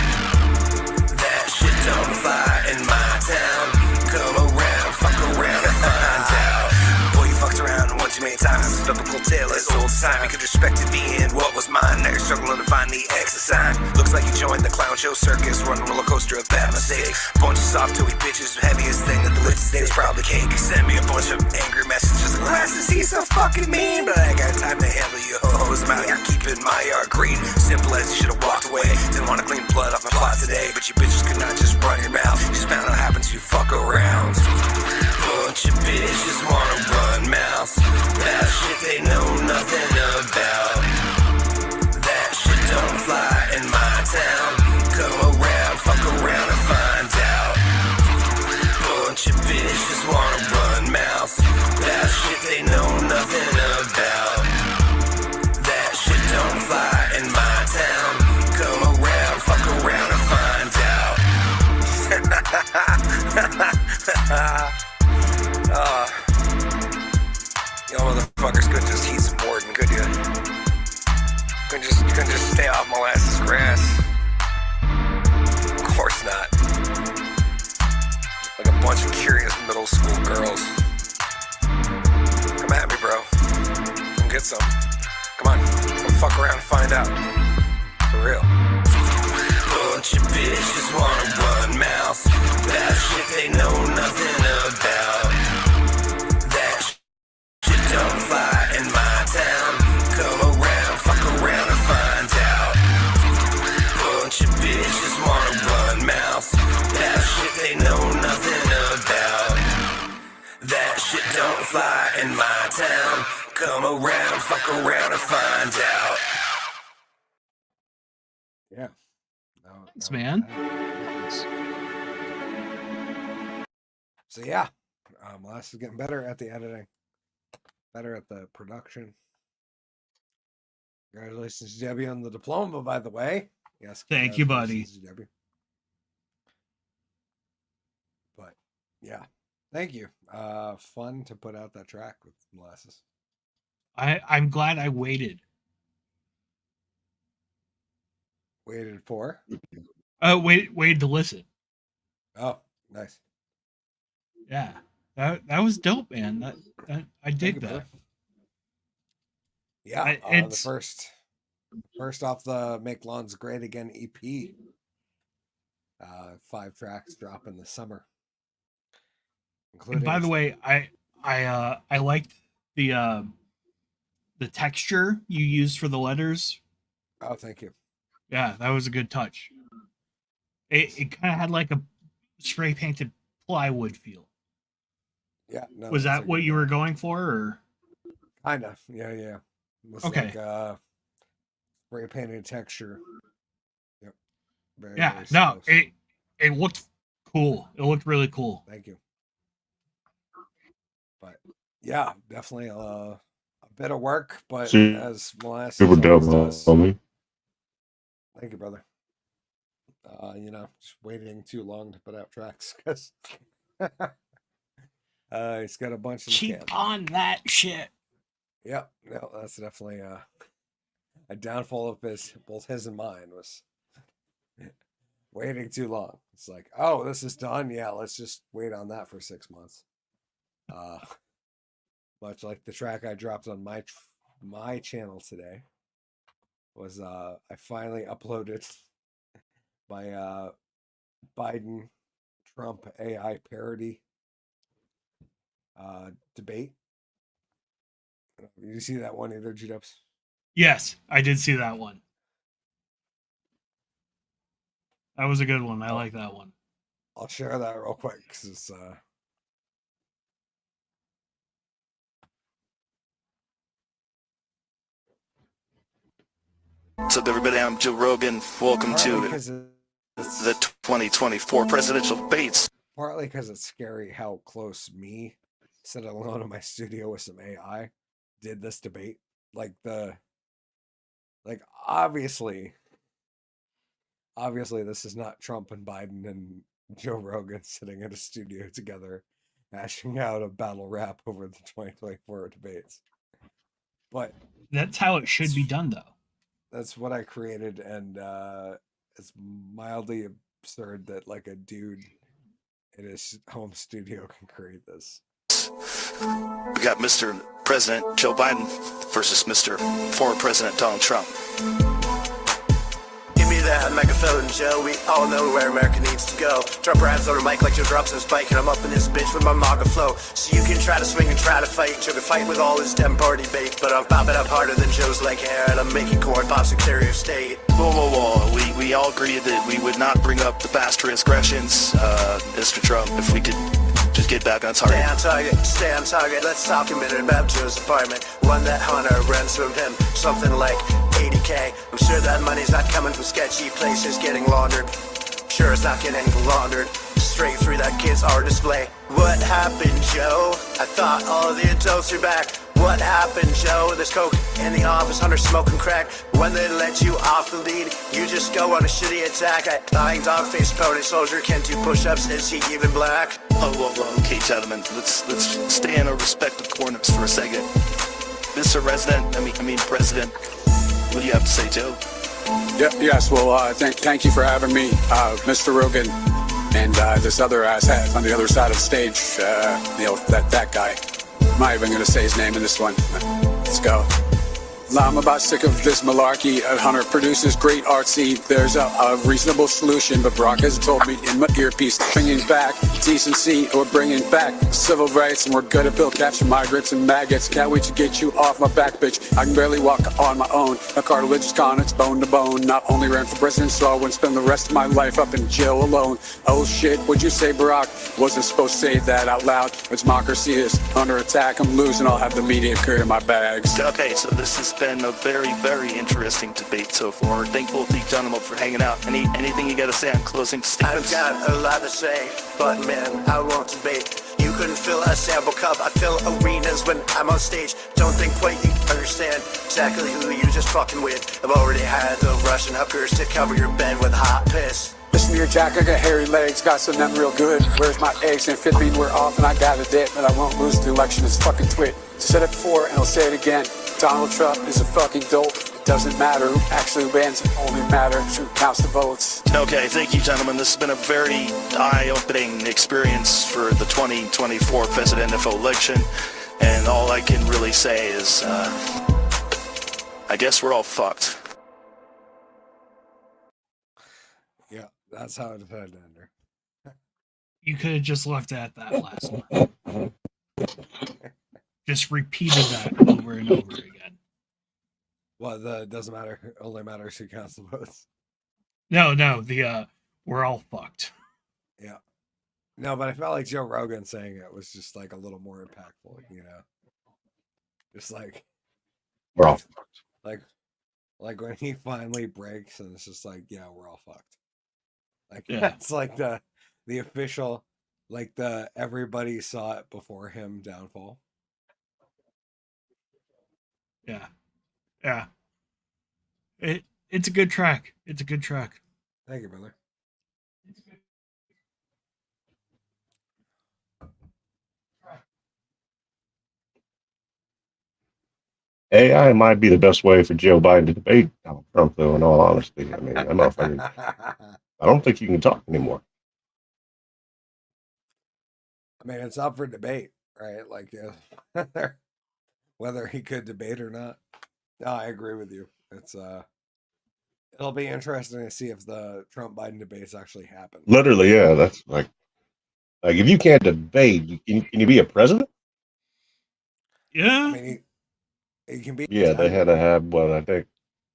That shit don't fly in my town. Come around, fuck around and find out. Boy, you fucked around one too many times. Biblical tale is old time. You could respect it being what was mine. Now you're struggling to find the exit sign. Looks like you joined the clown show circus. Run a roller coaster of bad mistakes. Bunch of soft toy bitches. Heaviest thing that the list today is probably cake. Send me a bunch of angry messages. Glasses, he's so fucking mean. But I ain't got time to handle you hoes. I'm out here keeping my yard green. Simple as you should have walked away. Didn't want to clean blood off my plot today. But you bitches could not just run your mouth. You just found out happens you fuck around. Bunch of bitches wanna run mouths about shit they know nothing about. That shit don't fly in my town. motherfuckers couldn't just heat some Borden, could you? You couldn't just stay off molasses grass. Of course not. Like a bunch of curious middle school girls. Come at me, bro. Come get some. Come on. Come fuck around and find out. For real. Bunch of bitches wanna run mouth about shit they know nothing about. That shit don't fly in my town. Come around, fuck around and find out. Bunch of bitches wanna run mouth about shit they know nothing about. That shit don't fly in my town. Come around, fuck around and find out. Yeah. Thanks, man. So yeah, Molasses is getting better at the editing, better at the production. Congratulations to Debbie on the diploma, by the way. Yes, Thank you, buddy. congratulations to Debbie. But yeah, thank you. Fun to put out that track with Molasses. I'm glad I waited. Waited for. Waited to listen. Oh, nice. Yeah, that was dope, man. That I Thank dig you, that. brother. Yeah, the It's first off the Make Lawns Great Again EP. 5 tracks dropping this summer. and Including by the way, I liked the texture you used for the letters. oh, thank you. Yeah, that was a good touch. It kind of had like a spray painted plywood feel. Yeah, no, Was that's that a what good you one. were going for, or Kind of, yeah. It was Okay. like spray painted texture. Yep. Very, yeah? very No, close. it looked cool. It looked really cool. Thank you. But yeah, definitely a bit of work, but Super as Molasses dope, always does. homie. Thank you, brother. Just waiting too long to put out tracks because he's got a bunch in the Keep can. on that shit. Yep, no, that's definitely a downfall of both his and mine was waiting too long. It's like, oh, this is done. Yeah, let's just wait on that for 6 months. Much like the track I dropped on my channel today was I finally uploaded my Biden Trump AI parody debate. Did you see that one either, G-Dubs? Yes, I did see that one. That was a good one. I like that one. I'll share that real quick because it's What's up, everybody? I'm Joe Rogan. Welcome partly to because the 2024 presidential debates. partly because it's scary how close me, sitting alone in my studio with some AI, did this debate. Obviously this is not Trump and Biden and Joe Rogan sitting in a studio together hashing out a battle rap over the 2024 debates. But That's how it should be done, though. that's what I created, and it's mildly absurd that like a dude in his home studio can create this. We got Mr. President Joe Biden versus Mr. former President Donald Trump. Give me that megaphone, Joe. We all know where America needs to go. Trump rides on a mic like Joe drops his bike, and I'm up in this bitch with my MAGA flow. So you can try to swing and try to fight. Joe can fight with all his Dem party bait, but I'm popping up harder than Joe's leg hair, and I'm making corn pop Secretary of State. Whoa. We all agreed that we would not bring up the past transgressions, Mr. Trump, if we could just get back on target. Stay on target. Let's talk a minute about Joe's apartment. One that Hunter rents from him, something like 80K. I'm sure that money's not coming from sketchy places getting laundered. Sure, it's not getting laundered straight through that kid's art display. What happened, Joe? I thought all the adults are back. What happened, Joe? There's coke in the office, Hunter smoking crack. When they let you off the lead, you just go on a shitty attack. Dying dog-faced pony soldier can't do push-ups. Is he even black? Okay, gentlemen, let's stay in our respective corners for a second. Mr. Resident, I mean President, what do you have to say, Joe? Yes, well, thank you for having me, Mr. Rogan, and this other asshat on the other side of the stage, that guy. I'm not even going to say his name in this one. Let's go. I'm about sick of this malarkey. Hunter produces great artsy. There's a reasonable solution, but Brock has told me in my earpiece, bringing back decency, or bringing back civil rights, and we're gonna build capture migrants and maggots. Can't wait to get you off my back, bitch. I can barely walk on my own. My cartilage is gone, it's bone to bone. Not only ran for president, so I wouldn't spend the rest of my life up in jail alone. Oh shit, what'd you say, Barack? Wasn't supposed to say that out loud. It's democracy is under attack. I'm losing, I'll have the media clear my bags. Okay, so this has been a very, very interesting debate so far. Thank both of you gentlemen for hanging out. Anything you got to say on closing I've statements? got a lot to say, but man, I won't debate. You couldn't fill a sample cup, I fill arenas when I'm on stage. Don't think quite you understand exactly who you just fucking with. I've already had the Russian hookers to cover your bed with hot piss. Listen to your Jack, I got hairy legs, got some of them real good. Where's my eggs? And fit mean we're off and I got a dip, but I won't lose the election, it's fucking twit. Said it before and I'll say it again. Donald Trump is a fucking dope. It doesn't matter who actually wins, it only matters who counts the votes. Okay, thank you, gentlemen. This has been a very eye-opening experience for the 2024 presidential election, and all I can really say is, I guess we're all fucked. Yeah, that's how it had to end her. You could have just left it at that last one. Just repeated that over and over again. Well, the doesn't matter. It only matters who counts the votes. No, the we're all fucked. Yeah. No, but I felt like Joe Rogan saying it was just like a little more impactful, you know. Just like We're all like when he finally breaks and it's just like, yeah, we're all fucked. Like Yeah. that's like the official, like the everybody saw it before him downfall. Yeah. Yeah. It's a good track. It's a good track. Thank you, brother. AI might be the best way for Joe Biden to debate Donald Trump, though. In all honesty, I mean, that motherfucker. I don't think you can talk anymore. I mean, it's up for debate, right? Like, whether he could debate or not. No, I agree with you. It's it'll be interesting to see if the Trump Biden debates actually happen. Literally, yeah. That's like if you can't debate, can you be a president? Yeah. I mean, he can be. Yeah, they had to have I think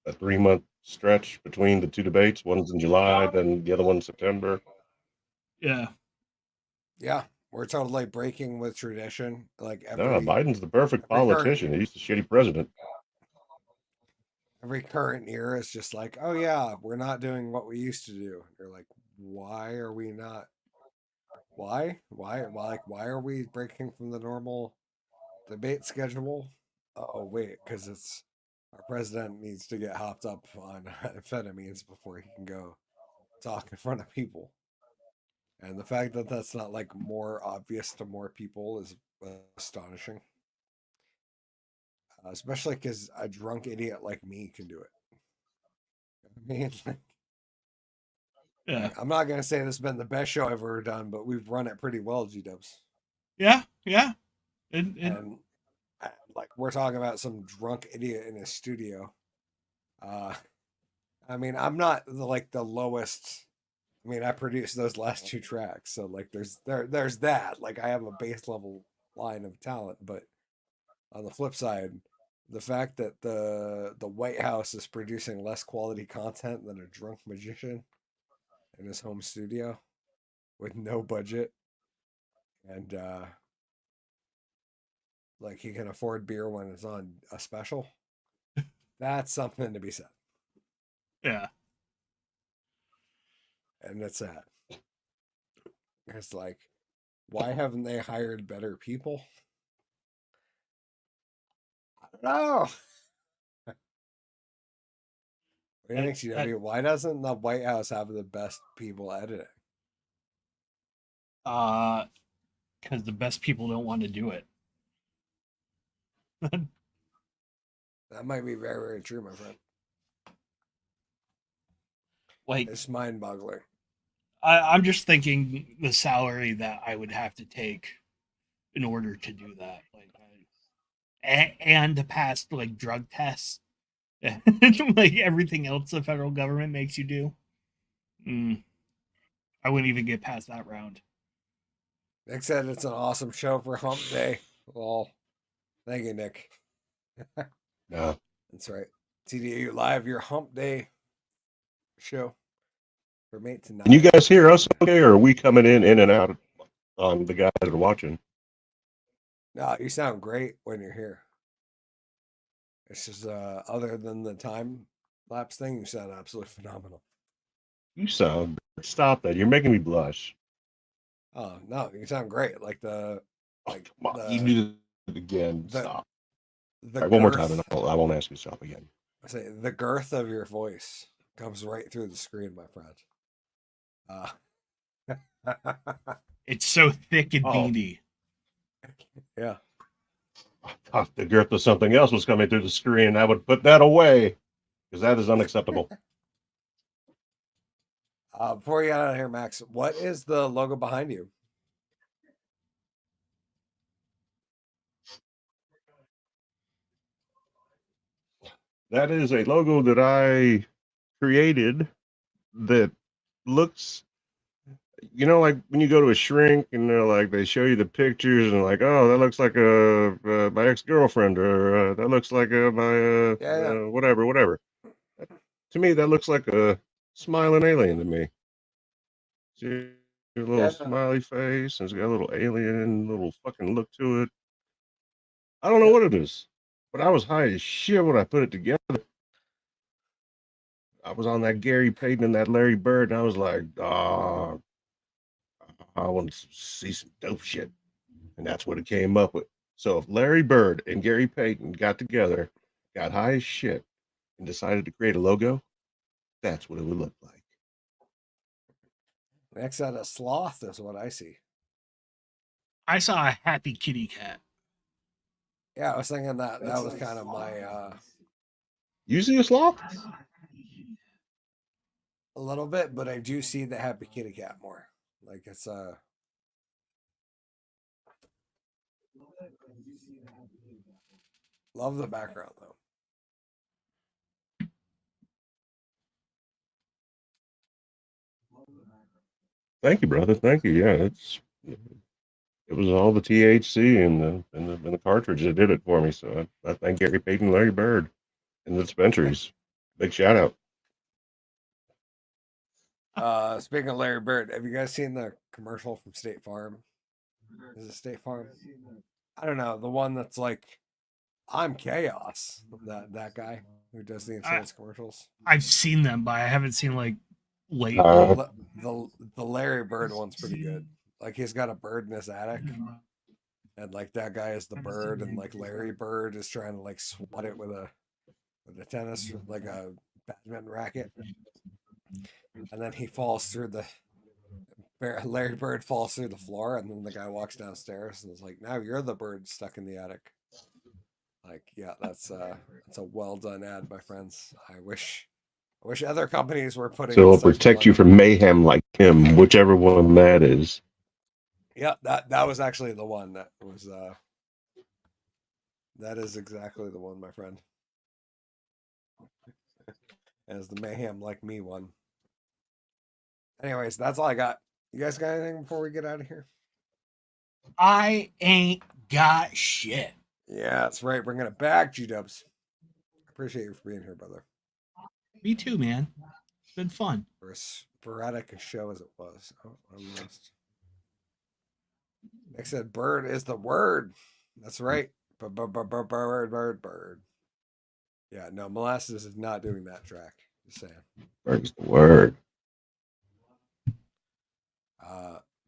a 3-month stretch between the two debates. One's in July, then the other one's September. Yeah. Yeah, we're totally breaking with tradition. Like No, Biden's the perfect politician. He's the shitty president. Every current year is just like, oh yeah, we're not doing what we used to do. You're like, why are we not? Why? Like, why are we breaking from the normal debate schedule? Oh wait, because it's our president needs to get hopped up on amphetamines before he can go talk in front of people. And the fact that that's not like more obvious to more people is astonishing. Especially because a drunk idiot like me can do it. I mean, Yeah. I'm not gonna say this has been the best show I've ever done, but we've run it pretty well, G-Dubs. Yeah. Yeah. And like we're talking about some drunk idiot in his studio. I mean, I'm not the lowest. I mean, I produced those last two tracks, so like there's that. Like I have a base level line of talent, but on the flip side, the fact that the White House is producing less quality content than a drunk magician in his home studio with no budget and like he can afford beer when it's on a special, that's something to be said. Yeah. And it's sad. It's like, why haven't they hired better people? I don't know. What do you think, GW? Why doesn't the White House have the best people editing? Because the best people don't want to do it. That might be very, very true, my friend. Like, It's mind-boggling. I'm just thinking the salary that I would have to take in order to do that, like, and to pass like drug tests, like everything else the federal government makes you do. I wouldn't even get past that round. Nick said it's an awesome show for Hump Day. Well, thank you, Nick. Yeah. That's right. TDA Live, your Hump Day show from 8 to 9. Can you guys hear us okay, or are we coming in and out on the guys that are watching? No, you sound great when you're here. It's just other than the time lapse thing, you sound absolutely phenomenal. You sound. Stop that. You're making me blush. Oh no, you sound great. Like the like Come on, the you do it again. the- Stop. the All right, one more time, girth- and I won't ask you to stop again. I say the girth of your voice comes right through the screen, my friend. It's so thick and Oh. beady. Yeah. I thought the girth of something else was coming through the screen. I would put that away because that is unacceptable. Before you get out of here, Max, what is the logo behind you? That is a logo that I created that looks, like when you go to a shrink and they're like, they show you the pictures and like, oh, that looks like my ex-girlfriend, or that looks like my Yeah. whatever. To me, that looks like a smiling alien to me. See a little smiley face, and it's got a little alien, little fucking look to it. I don't know what it is, but I was high as shit when I put it together. I was on that Gary Payton and that Larry Bird, and I was like, oh, I want to see some dope shit. And that's what it came up with. So if Larry Bird and Gary Payton got together, got high as shit, and decided to create a logo, that's what it would look like. Next out, a sloth is what I see. I saw a happy kitty cat. Yeah, I was thinking that was kind of my You see a sloth? a little bit, but I do see the happy kitty cat more. Like it's love the background though. Thank you, brother. Thank you. Yeah, it was all the THC and the cartridge that did it for me. So I thank Gary Payton, Larry Bird, and the dispensaries. Big shout out. Speaking of Larry Bird, have you guys seen the commercial from State Farm? Is it State Farm? I don't know, the one that's like, I'm chaos. That guy who does the insurance commercials. I've seen them, but I haven't seen like lately. The Larry Bird one's pretty good. Like he's got a bird in his attic, and like that guy is the bird, and like Larry Bird is trying to like swat it with a tennis, like a badminton racket, and then he falls through Larry Bird falls through the floor, and then the guy walks downstairs and is like, "Now you're the bird stuck in the attic." Like, yeah, that's a well done ad, my friends. I wish other companies were putting. So it'll protect you from mayhem like him, whichever one that is. Yeah, that was actually the one that was. That is exactly the one, my friend. As the mayhem like me one. Anyways, that's all I got. You guys got anything before we get out of here? I ain't got shit. Yeah, that's right. Bringing it back, G-Dubs. Appreciate you for being here, brother. Me too, man. It's been fun. For as sporadic a show as it was. Oh, I'm lost. Nick said, "Bird is the word." That's right. Bird. Yeah, no, Molasses is not doing that track. Just saying. Bird's the word.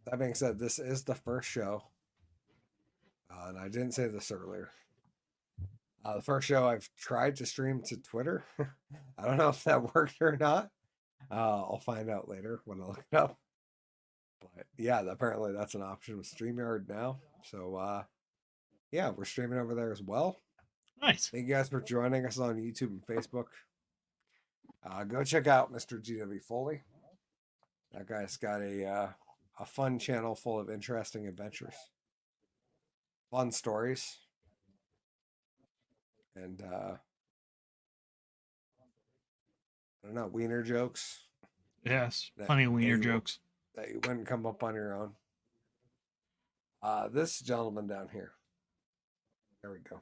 That being said, this is the first show, and I didn't say this earlier. The first show I've tried to stream to Twitter. I don't know if that worked or not. I'll find out later when I look it up. But yeah, apparently that's an option with StreamYard now. So yeah, we're streaming over there as well. Nice. Thank you guys for joining us on YouTube and Facebook. Go check out Mr. GW Foley. That guy's got a fun channel full of interesting adventures, fun stories, and I don't know, wiener jokes Yes. That- Plenty of wiener that you- jokes. that you wouldn't come up on your own. This gentleman down here. There we go.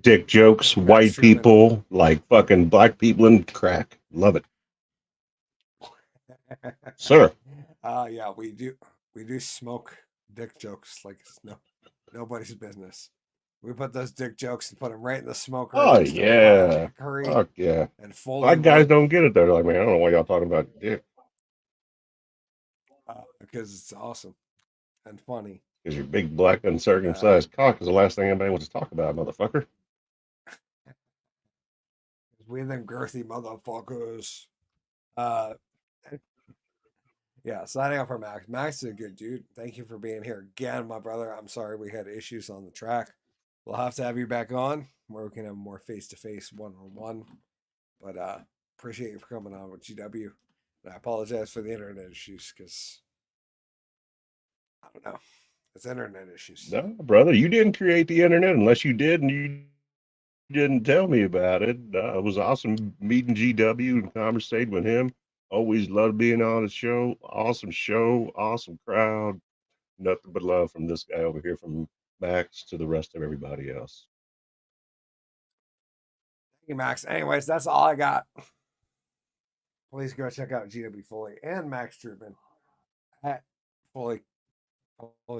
Dick jokes, Max white Truman. people, like fucking black people and crack. Love it. Sir. Yeah, we do smoke dick jokes like it's nobody's business. We put those dick jokes and put them right in the smoker. Oh, next to a pile yeah. of curry Fuck yeah. and Foley Black guys wood, don't get it. They're like, man, I don't know why y'all talking about dick. because it's awesome and funny. Because your big black uncircumcised cock is the last thing anybody wants to talk about, motherfucker. We them girthy motherfuckers. Yeah, signing off for Max. Max is a good dude. Thank you for being here again, my brother. I'm sorry we had issues on the track. We'll have to have you back on where we can have more face-to-face one-on-one. But appreciate you for coming on with GW. And I apologize for the internet issues because I don't know. It's internet issues. No, brother, you didn't create the internet unless you did, and you didn't tell me about it. It was awesome meeting GW and conversating with him. Always loved being on the show. Awesome show, awesome crowd. Nothing but love from this guy over here, from Max to the rest of everybody else. Thank you, Max. Anyways, that's all I got. Please go check out GW Foley and Max Truman at Foley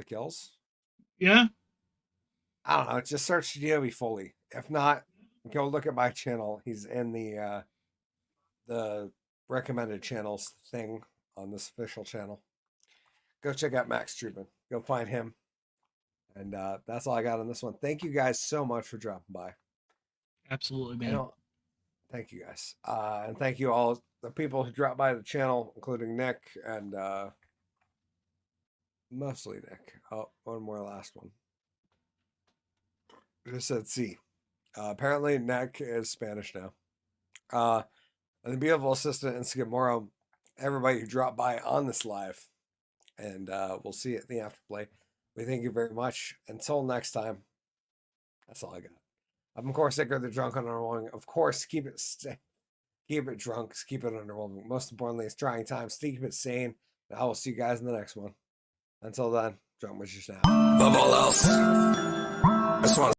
Kills. Yeah. I don't know. Just search GW Foley. If not, go look at my channel. He's in the recommended channels thing on this official channel. Go check out Max Truman. Go find him. And that's all I got on this one. Thank you guys so much for dropping by. Absolutely, man. You know, thank you guys. And thank you all the people who dropped by the channel, including Nick and mostly Nick. Oh, one more last one. Just said C. Apparently Nick is Spanish now. And the beautiful assistant and Skimoro, everybody who dropped by on this live. And we'll see you at the afterplay. We thank you very much. Until next time, that's all I got. I'm, of course, sicker the drunk and underwhelming. Of course, keep it drunk, keep it underwhelming. Most importantly, it's trying times. Keep it sane. And I will see you guys in the next one. Until then, drunk with your snap. Above all else, I just want to